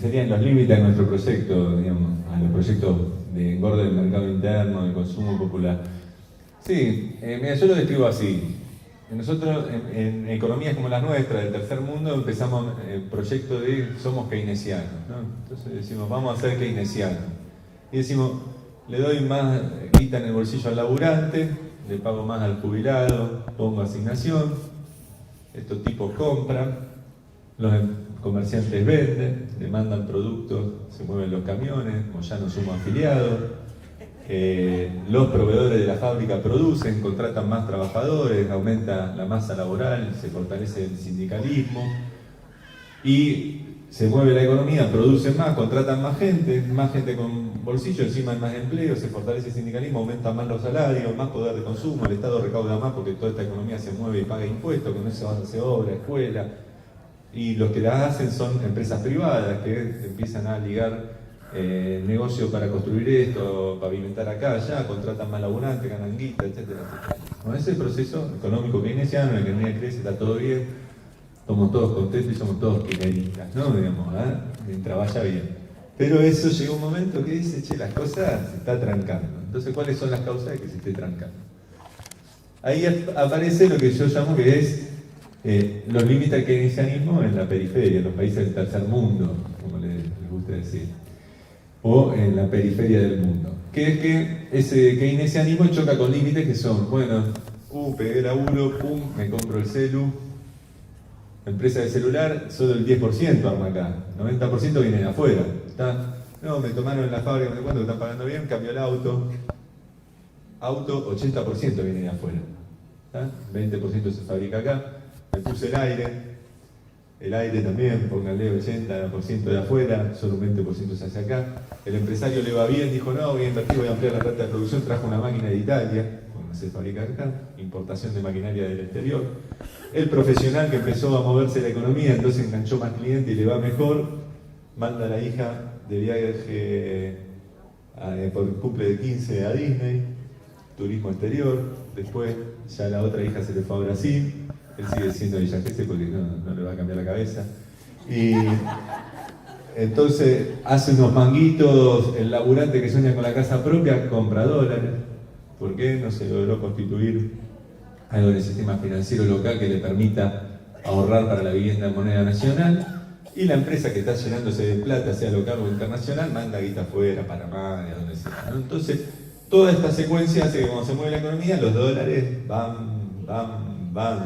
Speaker 2: Serían los límites de nuestro proyecto, digamos, a los proyectos de engorde del mercado interno, del consumo popular. Sí, mira, yo lo describo así. Nosotros, en economías como las nuestras, del tercer mundo, empezamos el proyecto de somos keynesianos, ¿no? Entonces decimos, vamos a ser keynesianos. Y decimos, le doy más guita en el bolsillo al laburante, le pago más al jubilado, pongo asignación, estos tipos compran, los comerciantes venden, demandan productos, se mueven los camiones, como ya no somos afiliados. Los proveedores de la fábrica producen, contratan más trabajadores, aumenta la masa laboral, se fortalece el sindicalismo y se mueve la economía, producen más, contratan más gente con bolsillo, encima hay más empleo, se fortalece el sindicalismo, aumentan más los salarios, más poder de consumo, el Estado recauda más porque toda esta economía se mueve y paga impuestos, con eso hace obra, escuela. Y los que las hacen son empresas privadas que empiezan a ligar negocio para construir esto, pavimentar acá, allá, contratan más laburantes, ganan guita, etcétera, etcétera. Bueno, ese es el proceso económico keynesiano, en la economía crece, está todo bien, somos todos contentos y somos todos kirchneristas, ¿no? Digamos, mientras vaya bien. Pero eso llega un momento que dice, che, las cosas se están trancando. Entonces, ¿cuáles son las causas de que se esté trancando? Ahí aparece lo que yo llamo que es los límites del keynesianismo en la periferia, en los países del tercer mundo, como les gusta decir, o en la periferia del mundo. Que es que ese keynesianismo choca con límites que son, bueno, pegué laburo, pum, me compro el celu, empresa de celular, solo el 10% arma acá, 90% viene de afuera. ¿Está? No, me tomaron en la fábrica, no sé cuánto, están pagando bien, cambio el auto, 80% viene de afuera. ¿Está? 20% se fabrica acá, me puse el aire también, pónganle 80% de afuera, solo un 20% se hace acá. El empresario le va bien, dijo no, voy a invertir, voy a ampliar la planta de producción, trajo una máquina de Italia, no se fabrica acá, importación de maquinaria del exterior. El profesional que empezó a moverse la economía, entonces enganchó más clientes y le va mejor, manda a la hija de viaje por el cumple de 15 a Disney, turismo exterior, después ya la otra hija se le fue a Brasil, él sigue siendo Villa Gesell porque no le va a cambiar la cabeza. Y entonces hace unos manguitos, el laburante que sueña con la casa propia compra dólares. ¿Por qué no se logró constituir algo en el sistema financiero local que le permita ahorrar para la vivienda en moneda nacional? Y la empresa que está llenándose de plata, sea local o internacional, manda guita afuera, Panamá, de donde sea, ¿no? Entonces, toda esta secuencia hace que cuando se mueve la economía, los dólares van,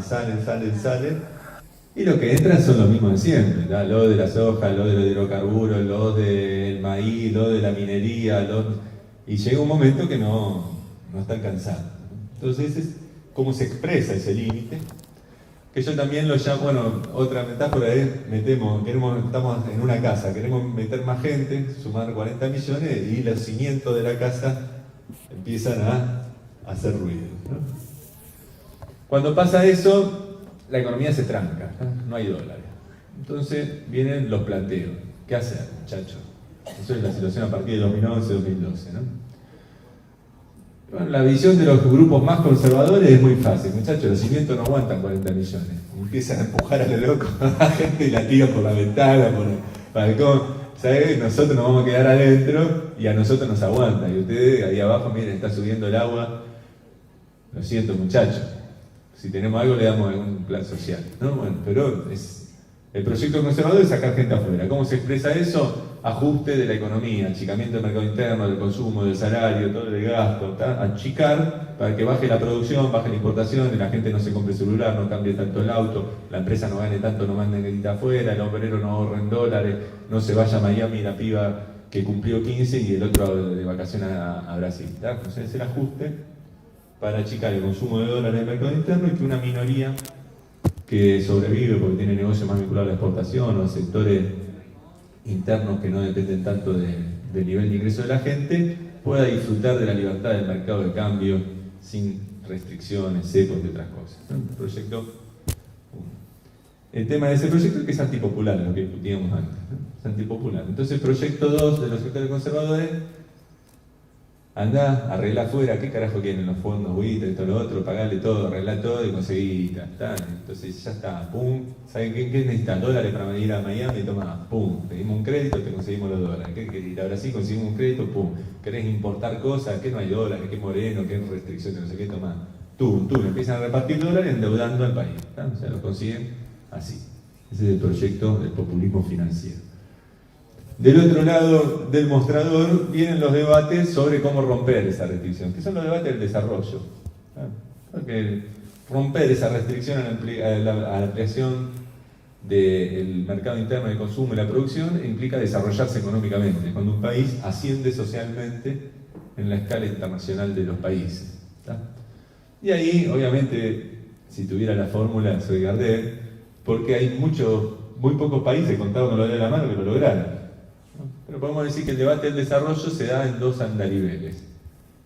Speaker 2: salen, y lo que entran son los mismos de siempre, ¿no? Lo de la soja, lo de los hidrocarburos, lo del maíz, lo de la minería, y llega un momento que no está alcanzando. Entonces, es cómo se expresa ese límite, que yo también lo llamo, bueno, otra metáfora es, estamos en una casa, queremos meter más gente, sumar 40 millones, y los cimientos de la casa empiezan a hacer ruido, ¿no? Cuando pasa eso, la economía se tranca, no hay dólares. Entonces vienen los planteos. ¿Qué hacer, muchachos? Eso es la situación a partir de 2011-2012, ¿no? Bueno, la visión de los grupos más conservadores es muy fácil. Muchachos, los cimientos no aguantan 40 millones. Empiezan a empujar a lo loco a la gente y la tiran por la ventana, por el balcón. ¿Sabes? Nosotros nos vamos a quedar adentro y a nosotros nos aguanta. Y ustedes ahí abajo, miren, está subiendo el agua. Lo siento, muchachos. Si tenemos algo, le damos algún plan social, ¿no? Bueno, pero el proyecto conservador es sacar gente afuera. ¿Cómo se expresa eso? Ajuste de la economía, achicamiento del mercado interno, del consumo, del salario, todo el gasto, ¿tá? Achicar para que baje la producción, baje la importación, y la gente no se compre celular, no cambie tanto el auto, la empresa no gane tanto, no mande guita afuera, el obrero no ahorre en dólares, no se vaya a Miami la piba que cumplió 15 y el otro de vacaciones a Brasil, ¿tá? Entonces es el ajuste para achicar el consumo de dólares en el mercado interno y que una minoría que sobrevive porque tiene negocios más vinculados a la exportación o a sectores internos que no dependen tanto del nivel de ingreso de la gente, pueda disfrutar de la libertad del mercado de cambio sin restricciones, cepos y otras cosas, ¿no? El proyecto 1. El tema de ese proyecto es que es antipopular, lo que discutíamos antes, ¿no? Es antipopular. Entonces el proyecto 2 de los sectores conservadores: andá, arreglá afuera, ¿qué carajo quieren los fondos, guita, esto, lo otro? Pagale todo, arreglá todo y conseguí guita, ¿está? Entonces ya está, pum, ¿saben qué necesitas? Dólares para ir a Miami, toma, pum, pedimos un crédito, te conseguimos los dólares. ¿Qué querés ir a Brasil? Conseguimos un crédito, pum. ¿Querés importar cosas? ¿Qué no hay dólares? ¿Qué moreno? ¿Qué restricciones? No sé qué, toma. Tú, empiezan a repartir dólares endeudando al país, ¿está? O sea, lo consiguen así. Ese es el proyecto del populismo financiero. Del otro lado del mostrador vienen los debates sobre cómo romper esa restricción, que son los debates del desarrollo. Porque romper esa restricción a la ampliación del mercado interno de consumo y la producción implica desarrollarse económicamente, cuando un país asciende socialmente en la escala internacional de los países. ¿Está? Y ahí, obviamente, si tuviera la fórmula, soy Gardel, porque hay muy pocos países, contados con los dedos de la mano, que lo lograron. Pero podemos decir que el debate del desarrollo se da en dos andariveles.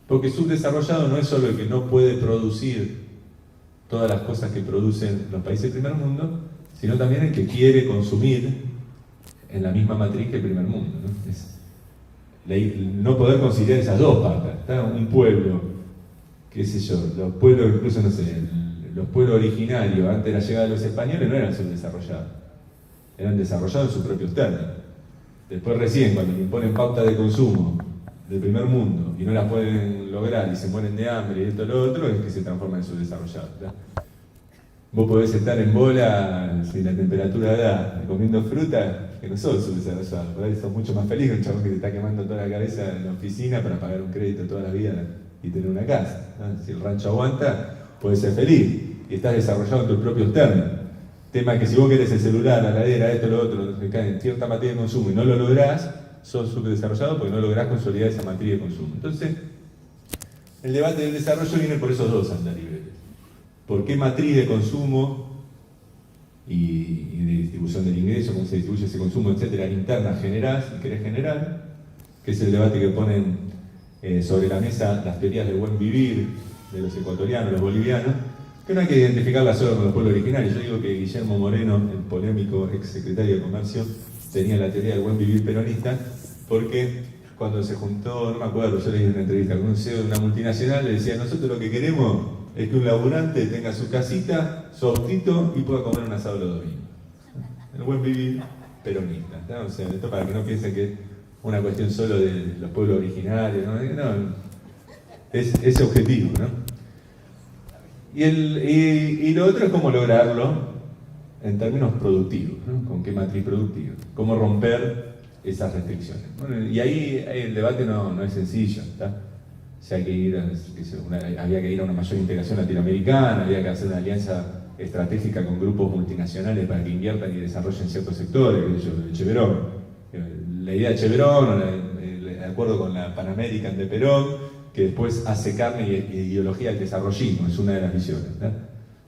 Speaker 2: Porque subdesarrollado no es solo el que no puede producir todas las cosas que producen los países del primer mundo, sino también el que quiere consumir en la misma matriz que el primer mundo, ¿no? no poder conciliar esas dos patas. Está un pueblo, qué sé yo, los pueblos, incluso no sé, los pueblos originarios antes de la llegada de los españoles no eran subdesarrollados, eran desarrollados en sus propios términos. Después recién, cuando le imponen pautas de consumo del primer mundo y no las pueden lograr y se mueren de hambre y esto y lo otro, es que se transforman en subdesarrollados. Vos podés estar en bola, si la temperatura da, comiendo fruta, que no sos subdesarrollado, por ahí sos mucho más feliz que un chabón que te está quemando toda la cabeza en la oficina para pagar un crédito toda la vida y tener una casa, ¿no? Si el rancho aguanta, podés ser feliz y estás desarrollado en tus propios términos. Tema que si vos querés el celular, la heladera, esto, lo otro, que cae en cierta materia de consumo y no lo lográs, sos subdesarrollado porque no lográs consolidar esa materia de consumo. Entonces, el debate del desarrollo viene por esos dos andariveles. ¿Por qué matriz de consumo y de distribución del ingreso, cómo se distribuye ese consumo, etcétera, interna generás y querés generar? Que es el debate que ponen sobre la mesa las teorías del buen vivir de los ecuatorianos, los bolivianos, que no hay que identificarlas solo con los pueblos originarios. Yo digo que Guillermo Moreno, el polémico ex secretario de Comercio, tenía la teoría del buen vivir peronista, porque cuando se juntó, no me acuerdo, yo leí una entrevista con un CEO de una multinacional, le decía: nosotros lo que queremos es que un laburante tenga su casita, su autito y pueda comer un asado los domingos. El buen vivir peronista, ¿no? O sea, esto para que no piensen que es una cuestión solo de los pueblos originarios, ¿no? No, es ese objetivo, ¿no? Y lo otro es cómo lograrlo en términos productivos, ¿no? ¿Con qué matriz productiva? Cómo romper esas restricciones. Bueno, y ahí el debate no es sencillo, ¿está? O sea, había que ir a una mayor integración latinoamericana, había que hacer una alianza estratégica con grupos multinacionales para que inviertan y desarrollen ciertos sectores, el Chevron. La idea de Chevron, de acuerdo con la Pan American de Perón, que después hace carne y ideología del desarrollismo, es una de las visiones, ¿no?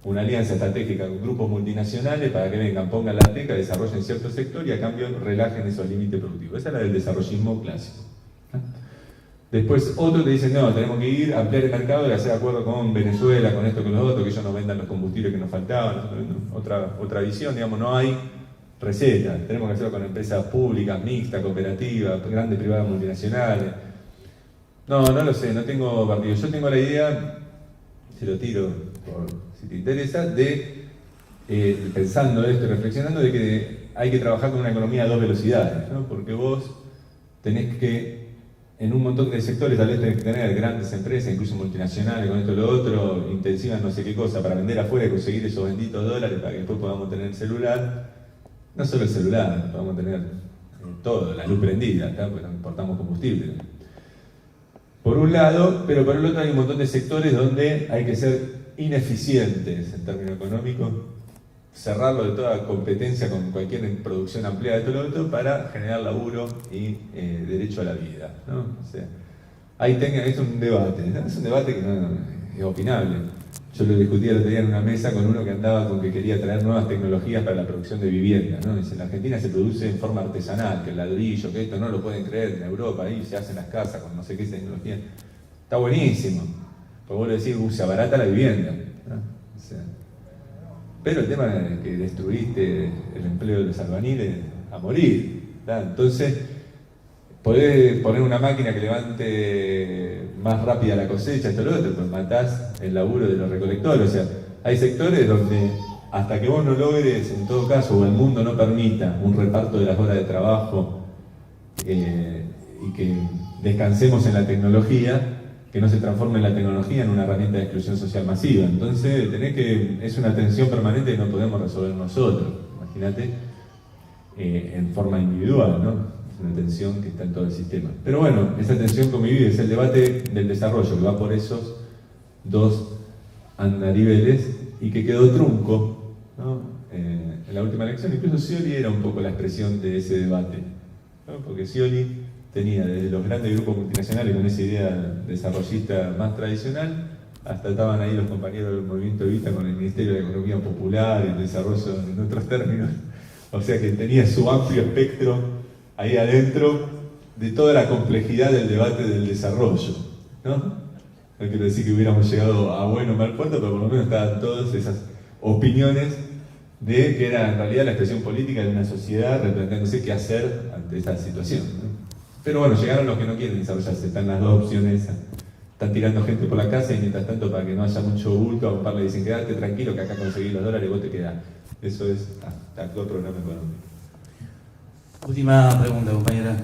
Speaker 2: Una alianza estratégica con grupos multinacionales para que vengan, pongan la teca, desarrollen cierto sector y a cambio relajen esos límites productivos. Esa es la del desarrollismo clásico, ¿no? Después otros te dicen: no, tenemos que ir a ampliar el mercado y hacer acuerdo con Venezuela, con esto, con los otros, que ellos nos vendan los combustibles que nos faltaban. Otra visión, digamos, no hay receta, tenemos que hacerlo con empresas públicas, mixtas, cooperativas, grandes privadas multinacionales. No lo sé, no tengo partido. Yo tengo la idea, se lo tiro por si te interesa, de, pensando esto y reflexionando, de que hay que trabajar con una economía a dos velocidades, ¿no? Porque vos tenés que, en un montón de sectores, tal vez tenés que tener grandes empresas, incluso multinacionales, con esto y lo otro, intensivas no sé qué cosa, para vender afuera y conseguir esos benditos dólares para que después podamos tener el celular. No solo el celular, podamos tener todo, la luz prendida, ¿tá? Porque no importamos combustible. Por un lado, pero por el otro hay un montón de sectores donde hay que ser ineficientes en términos económicos, cerrarlo de toda competencia con cualquier producción ampliada de todo lo otro para generar laburo y derecho a la vida, ¿no? O sea, ahí es un debate, ¿no? Es un debate que no es opinable. Yo lo discutí el otro día en una mesa con uno que andaba con que quería traer nuevas tecnologías para la producción de vivienda, ¿no? Dice: en Argentina se produce en forma artesanal, que el ladrillo, que esto no lo pueden creer, en Europa ahí se hacen las casas con no sé qué tecnología. Está buenísimo, porque vos le decís: se abarata la vivienda, ¿no? O sea, pero el tema es que destruiste el empleo de los albañiles a morir, ¿tá? Entonces, podés poner una máquina que levante más rápida la cosecha, esto y lo otro, pues matás el laburo de los recolectores. O sea, hay sectores donde hasta que vos no logres, en todo caso, o el mundo no permita un reparto de las horas de trabajo y que descansemos en la tecnología, que no se transforme la tecnología en una herramienta de exclusión social masiva. Entonces, es una tensión permanente que no podemos resolver nosotros, imagínate, en forma individual, ¿no? Es una tensión que está en todo el sistema. Pero bueno, esa tensión convive, es el debate del desarrollo, que va por esos dos andariveles y que quedó trunco, ¿no? En la última elección. Incluso Scioli era un poco la expresión de ese debate, ¿no? Porque Scioli tenía desde los grandes grupos multinacionales con esa idea desarrollista más tradicional, hasta estaban ahí los compañeros del movimiento Evita con el Ministerio de Economía Popular y el desarrollo en otros términos. O sea que tenía su amplio espectro ahí adentro de toda la complejidad del debate del desarrollo, ¿no? No quiero decir que hubiéramos llegado a buen o mal puerto, pero por lo menos estaban todas esas opiniones de que era en realidad la expresión política de una sociedad replanteándose qué hacer ante esta situación, ¿no? Pero bueno, llegaron los que no quieren desarrollarse, están las dos opciones, están tirando gente por la casa y mientras tanto para que no haya mucho bulto, a un par le dicen quédate tranquilo que acá conseguís los dólares y vos te quedás. Eso es actual programa económico.
Speaker 1: Última pregunta, compañera.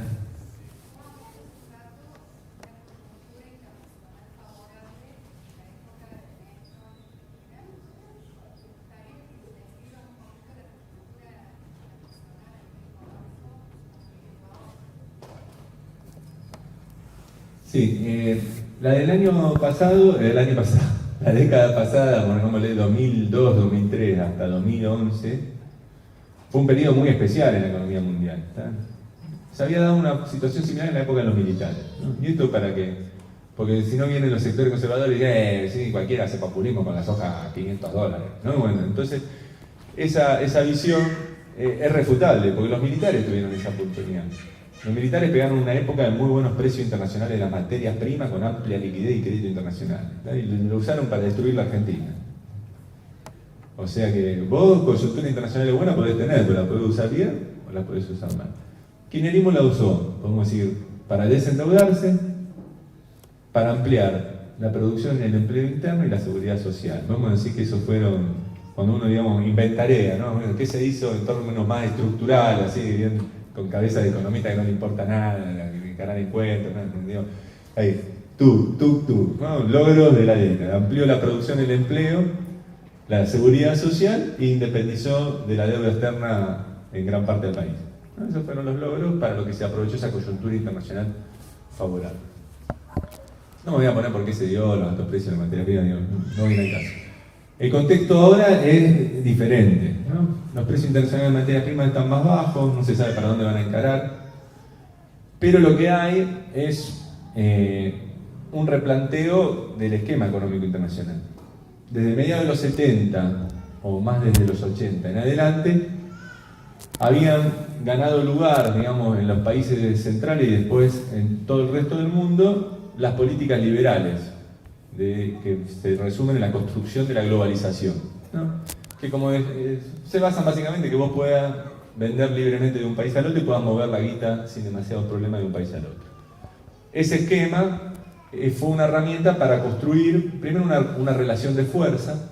Speaker 2: Sí, la del año pasado, la década pasada, pongámosle 2002, 2003 hasta 2011, fue un periodo muy especial en la economía mundial. ¿Está? Se había dado una situación similar en la época de los militares, ¿no? ¿Y esto para qué? Porque si no vienen los sectores conservadores y dicen, sí, cualquiera hace populismo con la soja a $500, ¿no? Bueno, entonces esa visión es refutable, porque los militares tuvieron esa oportunidad. Los militares pegaron una época de muy buenos precios internacionales de las materias primas con amplia liquidez y crédito internacional, ¿tá? Y lo usaron para destruir la Argentina. O sea que vos, coyuntura internacional es buena, podés tener, pero la podés usar bien o la podés usar mal. Kirchnerismo la usó, podemos decir, para desendeudarse, para ampliar la producción y el empleo interno y la seguridad social. Vamos a decir que esos fueron, cuando uno, digamos, inventarea, ¿no? ¿Qué se hizo en términos más estructurales, así, bien, con cabeza de economista que no le importa nada, que ganar impuestos, ¿no? ¿Entendió? Ahí, ¿no? Logros de la década. Amplió la producción y el empleo, la seguridad social e independizó de la deuda externa en gran parte del país. ¿No? Esos fueron los logros para lo que se aprovechó esa coyuntura internacional favorable. No me voy a poner por qué se dio los altos precios de la materia prima, no viene al caso. El contexto ahora es diferente, ¿no? Los precios internacionales de materia prima están más bajos, no se sabe para dónde van a encarar, pero lo que hay es un replanteo del esquema económico internacional. Desde mediados de los 70, o más desde los 80 en adelante, habían ganado lugar, digamos, en los países centrales y después en todo el resto del mundo, las políticas liberales, que se resumen en la construcción de la globalización, ¿no? Que como se basan básicamente en que vos puedas vender libremente de un país al otro y puedas mover la guita sin demasiados problemas de un país al otro. Ese esquema fue una herramienta para construir primero una relación de fuerza,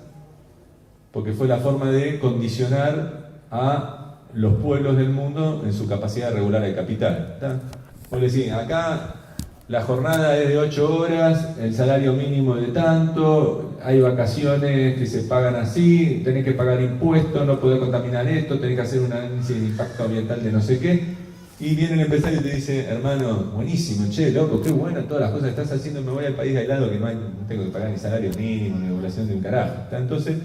Speaker 2: porque fue la forma de condicionar a los pueblos del mundo en su capacidad de regular el capital. ¿Está? Vos le decís, acá la jornada es de 8 horas, el salario mínimo de tanto, hay vacaciones que se pagan así, tenés que pagar impuestos, no podés contaminar esto, tenés que hacer un análisis de impacto ambiental de no sé qué. Y viene el empresario y te dice, hermano, buenísimo, che, loco, qué bueno todas las cosas que estás haciendo, me voy al país aislado que no tengo que pagar ni salario mínimo, ni regulación de un carajo. ¿Está? Entonces,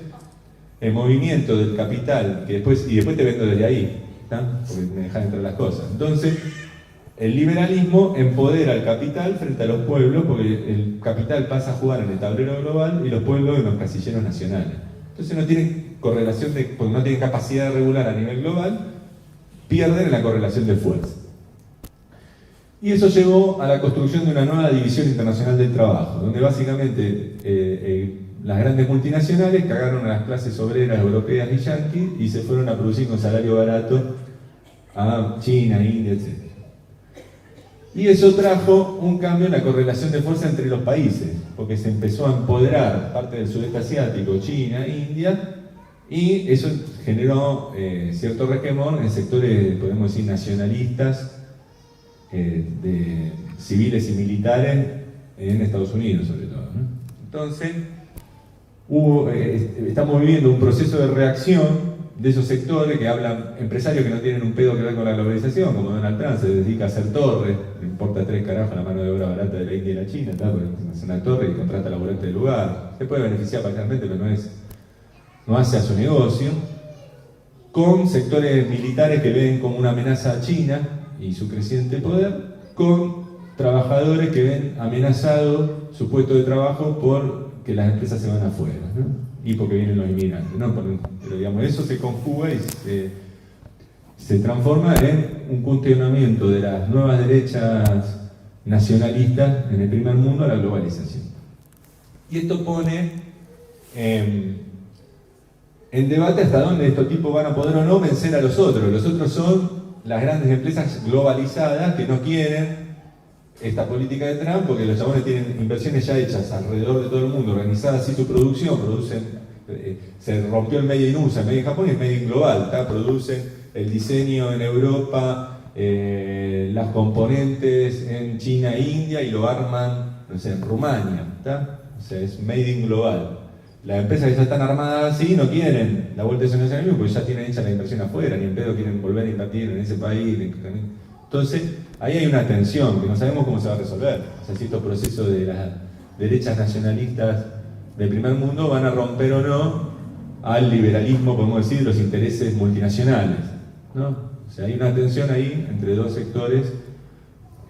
Speaker 2: el movimiento del capital, y después te vendo desde ahí, ¿está? Porque me dejan entrar las cosas. Entonces, el liberalismo empodera al capital frente a los pueblos, porque el capital pasa a jugar en el tablero global y los pueblos en los casilleros nacionales. Entonces no tienen correlación, porque no tienen capacidad de regular a nivel global, pierden en la correlación de fuerza. Y eso llevó a la construcción de una nueva división internacional del trabajo, donde básicamente las grandes multinacionales cagaron a las clases obreras europeas y yanquis y se fueron a producir con salario barato a China, India, etc. Y eso trajo un cambio en la correlación de fuerza entre los países, porque se empezó a empoderar parte del sudeste asiático, China, India, y eso generó cierto resquemor en sectores, podemos decir, nacionalistas, de civiles y militares en Estados Unidos sobre todo, ¿no? Entonces, estamos viviendo un proceso de reacción de esos sectores que hablan, empresarios que no tienen un pedo que ver con la globalización, como Donald Trump se dedica a hacer torres, le importa 3 carajos la mano de obra barata de la India y la China, porque hace una torre y contrata laborante del lugar, se puede beneficiar parcialmente, pero no hace a su negocio, con sectores militares que ven como una amenaza a China y su creciente poder, con trabajadores que ven amenazado su puesto de trabajo por que las empresas se van afuera, ¿no? Y porque vienen los inmigrantes, ¿no? Pero digamos, eso se conjuga y se transforma en un cuestionamiento de las nuevas derechas nacionalistas en el primer mundo a la globalización. Y esto pone en debate hasta dónde estos tipos van a poder o no vencer a los otros. Los otros son las grandes empresas globalizadas que no quieren esta política de Trump, porque los chabones tienen inversiones ya hechas alrededor de todo el mundo, organizada así su producción, se rompió el Made in USA, el Made in Japón y el Made in Global, producen el diseño en Europa, las componentes en China e India y lo arman, no sé, en Rumania, o sea, es Made in Global. Las empresas que ya están armadas así no quieren la vuelta de ese nacionalismo porque ya tienen hecha la inversión afuera, ni en pedo quieren volver a invertir en ese país. Entonces, ahí hay una tensión que no sabemos cómo se va a resolver. O sea, si estos procesos de las derechas nacionalistas del primer mundo van a romper o no al liberalismo, podemos decir, los intereses multinacionales, ¿no? O sea, hay una tensión ahí entre dos sectores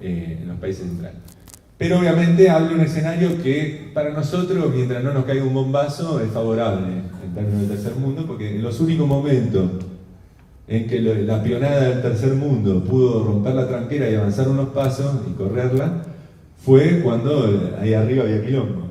Speaker 2: en los países centrales. Pero obviamente habla un escenario que para nosotros, mientras no nos caiga un bombazo, es favorable en términos del tercer mundo, porque en los únicos momentos en que la pionada del tercer mundo pudo romper la tranquera y avanzar unos pasos y correrla, fue cuando ahí arriba había quilombo.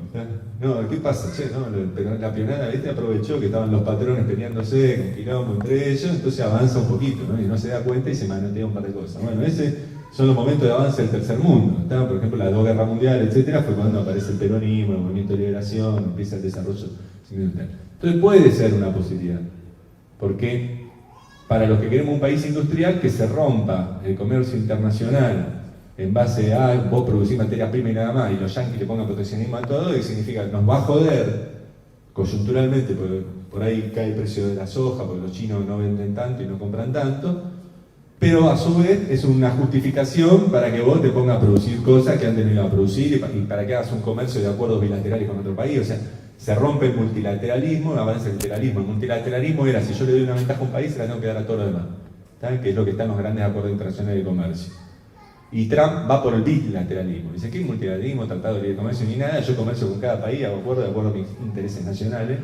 Speaker 2: No, ¿qué pasa? Che, no, pero la pionada, ¿viste? Aprovechó que estaban los patrones peleándose con quilombo entre ellos, entonces avanza un poquito, ¿no? Y no se da cuenta y se manotea un par de cosas. Bueno, ese son los momentos de avance del tercer mundo. Por ejemplo, la 2 guerras mundiales, etcétera, fue cuando aparece el peronismo, el movimiento de liberación, empieza el desarrollo industrial. Entonces puede ser una posibilidad, porque para los que queremos un país industrial, que se rompa el comercio internacional en base a vos producir materia prima y nada más, y los yanquis le pongan proteccionismo a todo, que significa que nos va a joder coyunturalmente, porque por ahí cae el precio de la soja, porque los chinos no venden tanto y no compran tanto, pero a su vez es una justificación para que vos te pongas a producir cosas que antes no ibas a producir y para que hagas un comercio de acuerdos bilaterales con otro país. O sea, se rompe el multilateralismo, avanza el bilateralismo. El multilateralismo era, si yo le doy una ventaja a un país, se la tengo que dar a todos los demás, ¿tá? Que es lo que está en los grandes acuerdos internacionales de comercio. Y Trump va por el bilateralismo. Dice, ¿qué multilateralismo, tratado de libre comercio ni nada? Yo comercio con cada país, hago acuerdos de acuerdo a mis intereses nacionales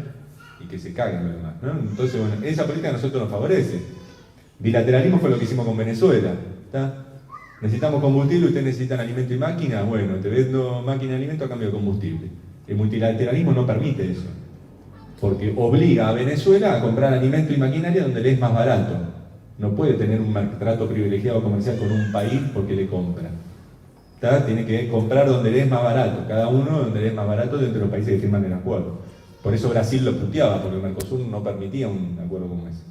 Speaker 2: y que se caguen los demás, ¿no? Entonces, bueno, esa política a nosotros nos favorece. Bilateralismo fue lo que hicimos con Venezuela, ¿tá? Necesitamos combustible, ustedes necesitan alimento y máquina, bueno, te vendo máquina y alimento a cambio de combustible. El multilateralismo no permite eso, porque obliga a Venezuela a comprar alimento y maquinaria donde le es más barato. No puede tener un trato privilegiado comercial con un país porque le compra. ¿Tá? Tiene que comprar donde le es más barato, cada uno donde le es más barato dentro de los países que firman el acuerdo. Por eso Brasil lo puteaba, porque el Mercosur no permitía un acuerdo como ese.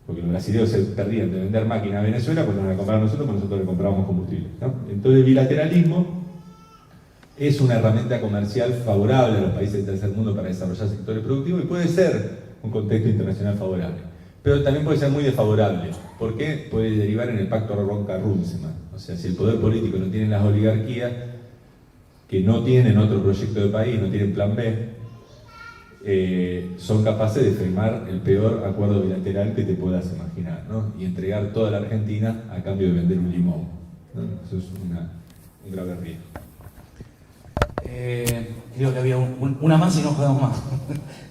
Speaker 2: Porque los brasileños se perdían de vender máquinas a Venezuela, pues nos la compraban nosotros, pues nosotros le comprábamos combustible, ¿no? Entonces el bilateralismo es una herramienta comercial favorable a los países del tercer mundo para desarrollar sectores productivos y puede ser un contexto internacional favorable. Pero también puede ser muy desfavorable. ¿Por qué? Puede derivar en el pacto Roca-Runciman. O sea, si el poder político no tiene las oligarquías, que no tienen otro proyecto de país, no tienen plan B, son capaces de firmar el peor acuerdo bilateral que te puedas imaginar, ¿no? Y entregar toda la Argentina a cambio de vender un limón, ¿no? Eso es un grave riesgo.
Speaker 1: Digo que había una más y no jugamos más.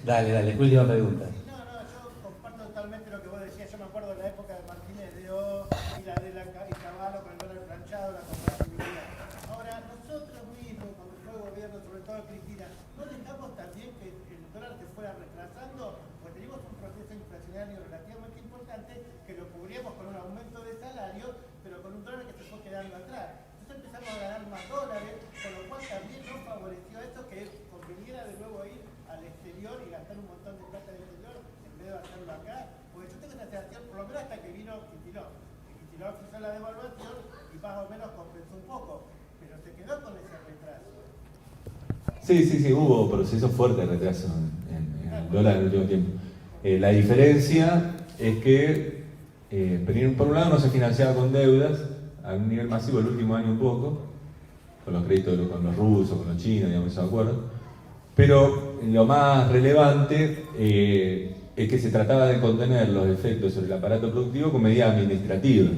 Speaker 1: Dale, última pregunta.
Speaker 5: No, yo comparto totalmente lo que vos decías. Yo me acuerdo de la época de Martínez de O y la de Cavallo con el dólar planchado, la compatibilidad. Ahora, nosotros mismos, cuando fue el gobierno, sobre todo Cristina, ¿no dejamos también que el dólar se fuera retrasando? Porque teníamos un proceso inflacionario relativamente importante que lo cubríamos con un aumento de salario, pero con un dólar que se fue quedando atrás. Entonces empezamos a ganar más dólares, con lo cual también nos favoreció esto que conveniera de nuevo ir al exterior y gastar un montón de plata en el exterior en vez de hacerlo acá. Porque yo tengo esa sensación, por lo menos hasta que vino Kicillof. Kicillof hizo la devaluación y más o menos compensó un poco, pero se quedó con ese retraso.
Speaker 2: Sí, hubo procesos fuertes de retraso en el dólar en el último tiempo. La diferencia es que, por un lado, no se financiaba con deudas a un nivel masivo el último año un poco, con los créditos con los rusos, con los chinos, digamos, esos acuerdos. Pero lo más relevante es que se trataba de contener los efectos sobre el aparato productivo con medidas administrativas.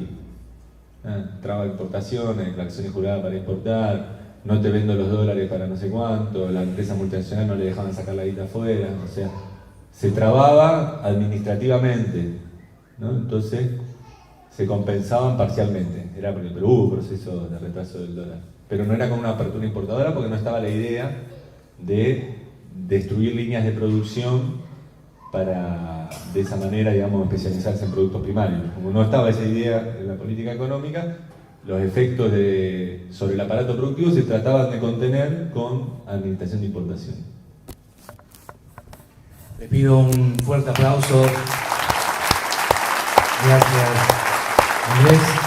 Speaker 2: Traba de importaciones, declaraciones juradas para importar, no te vendo los dólares para no sé cuánto, la empresa multinacional no le dejaban sacar la guita afuera, o sea, se trababa administrativamente, ¿no? Entonces se compensaban parcialmente, pero hubo procesos de retraso del dólar, pero no era con una apertura importadora porque no estaba la idea de destruir líneas de producción para de esa manera, digamos, especializarse en productos primarios. Como no estaba esa idea en la política económica, los efectos sobre el aparato productivo se trataban de contener con administración de importación.
Speaker 1: Le pido un fuerte aplauso. Gracias, Andrés.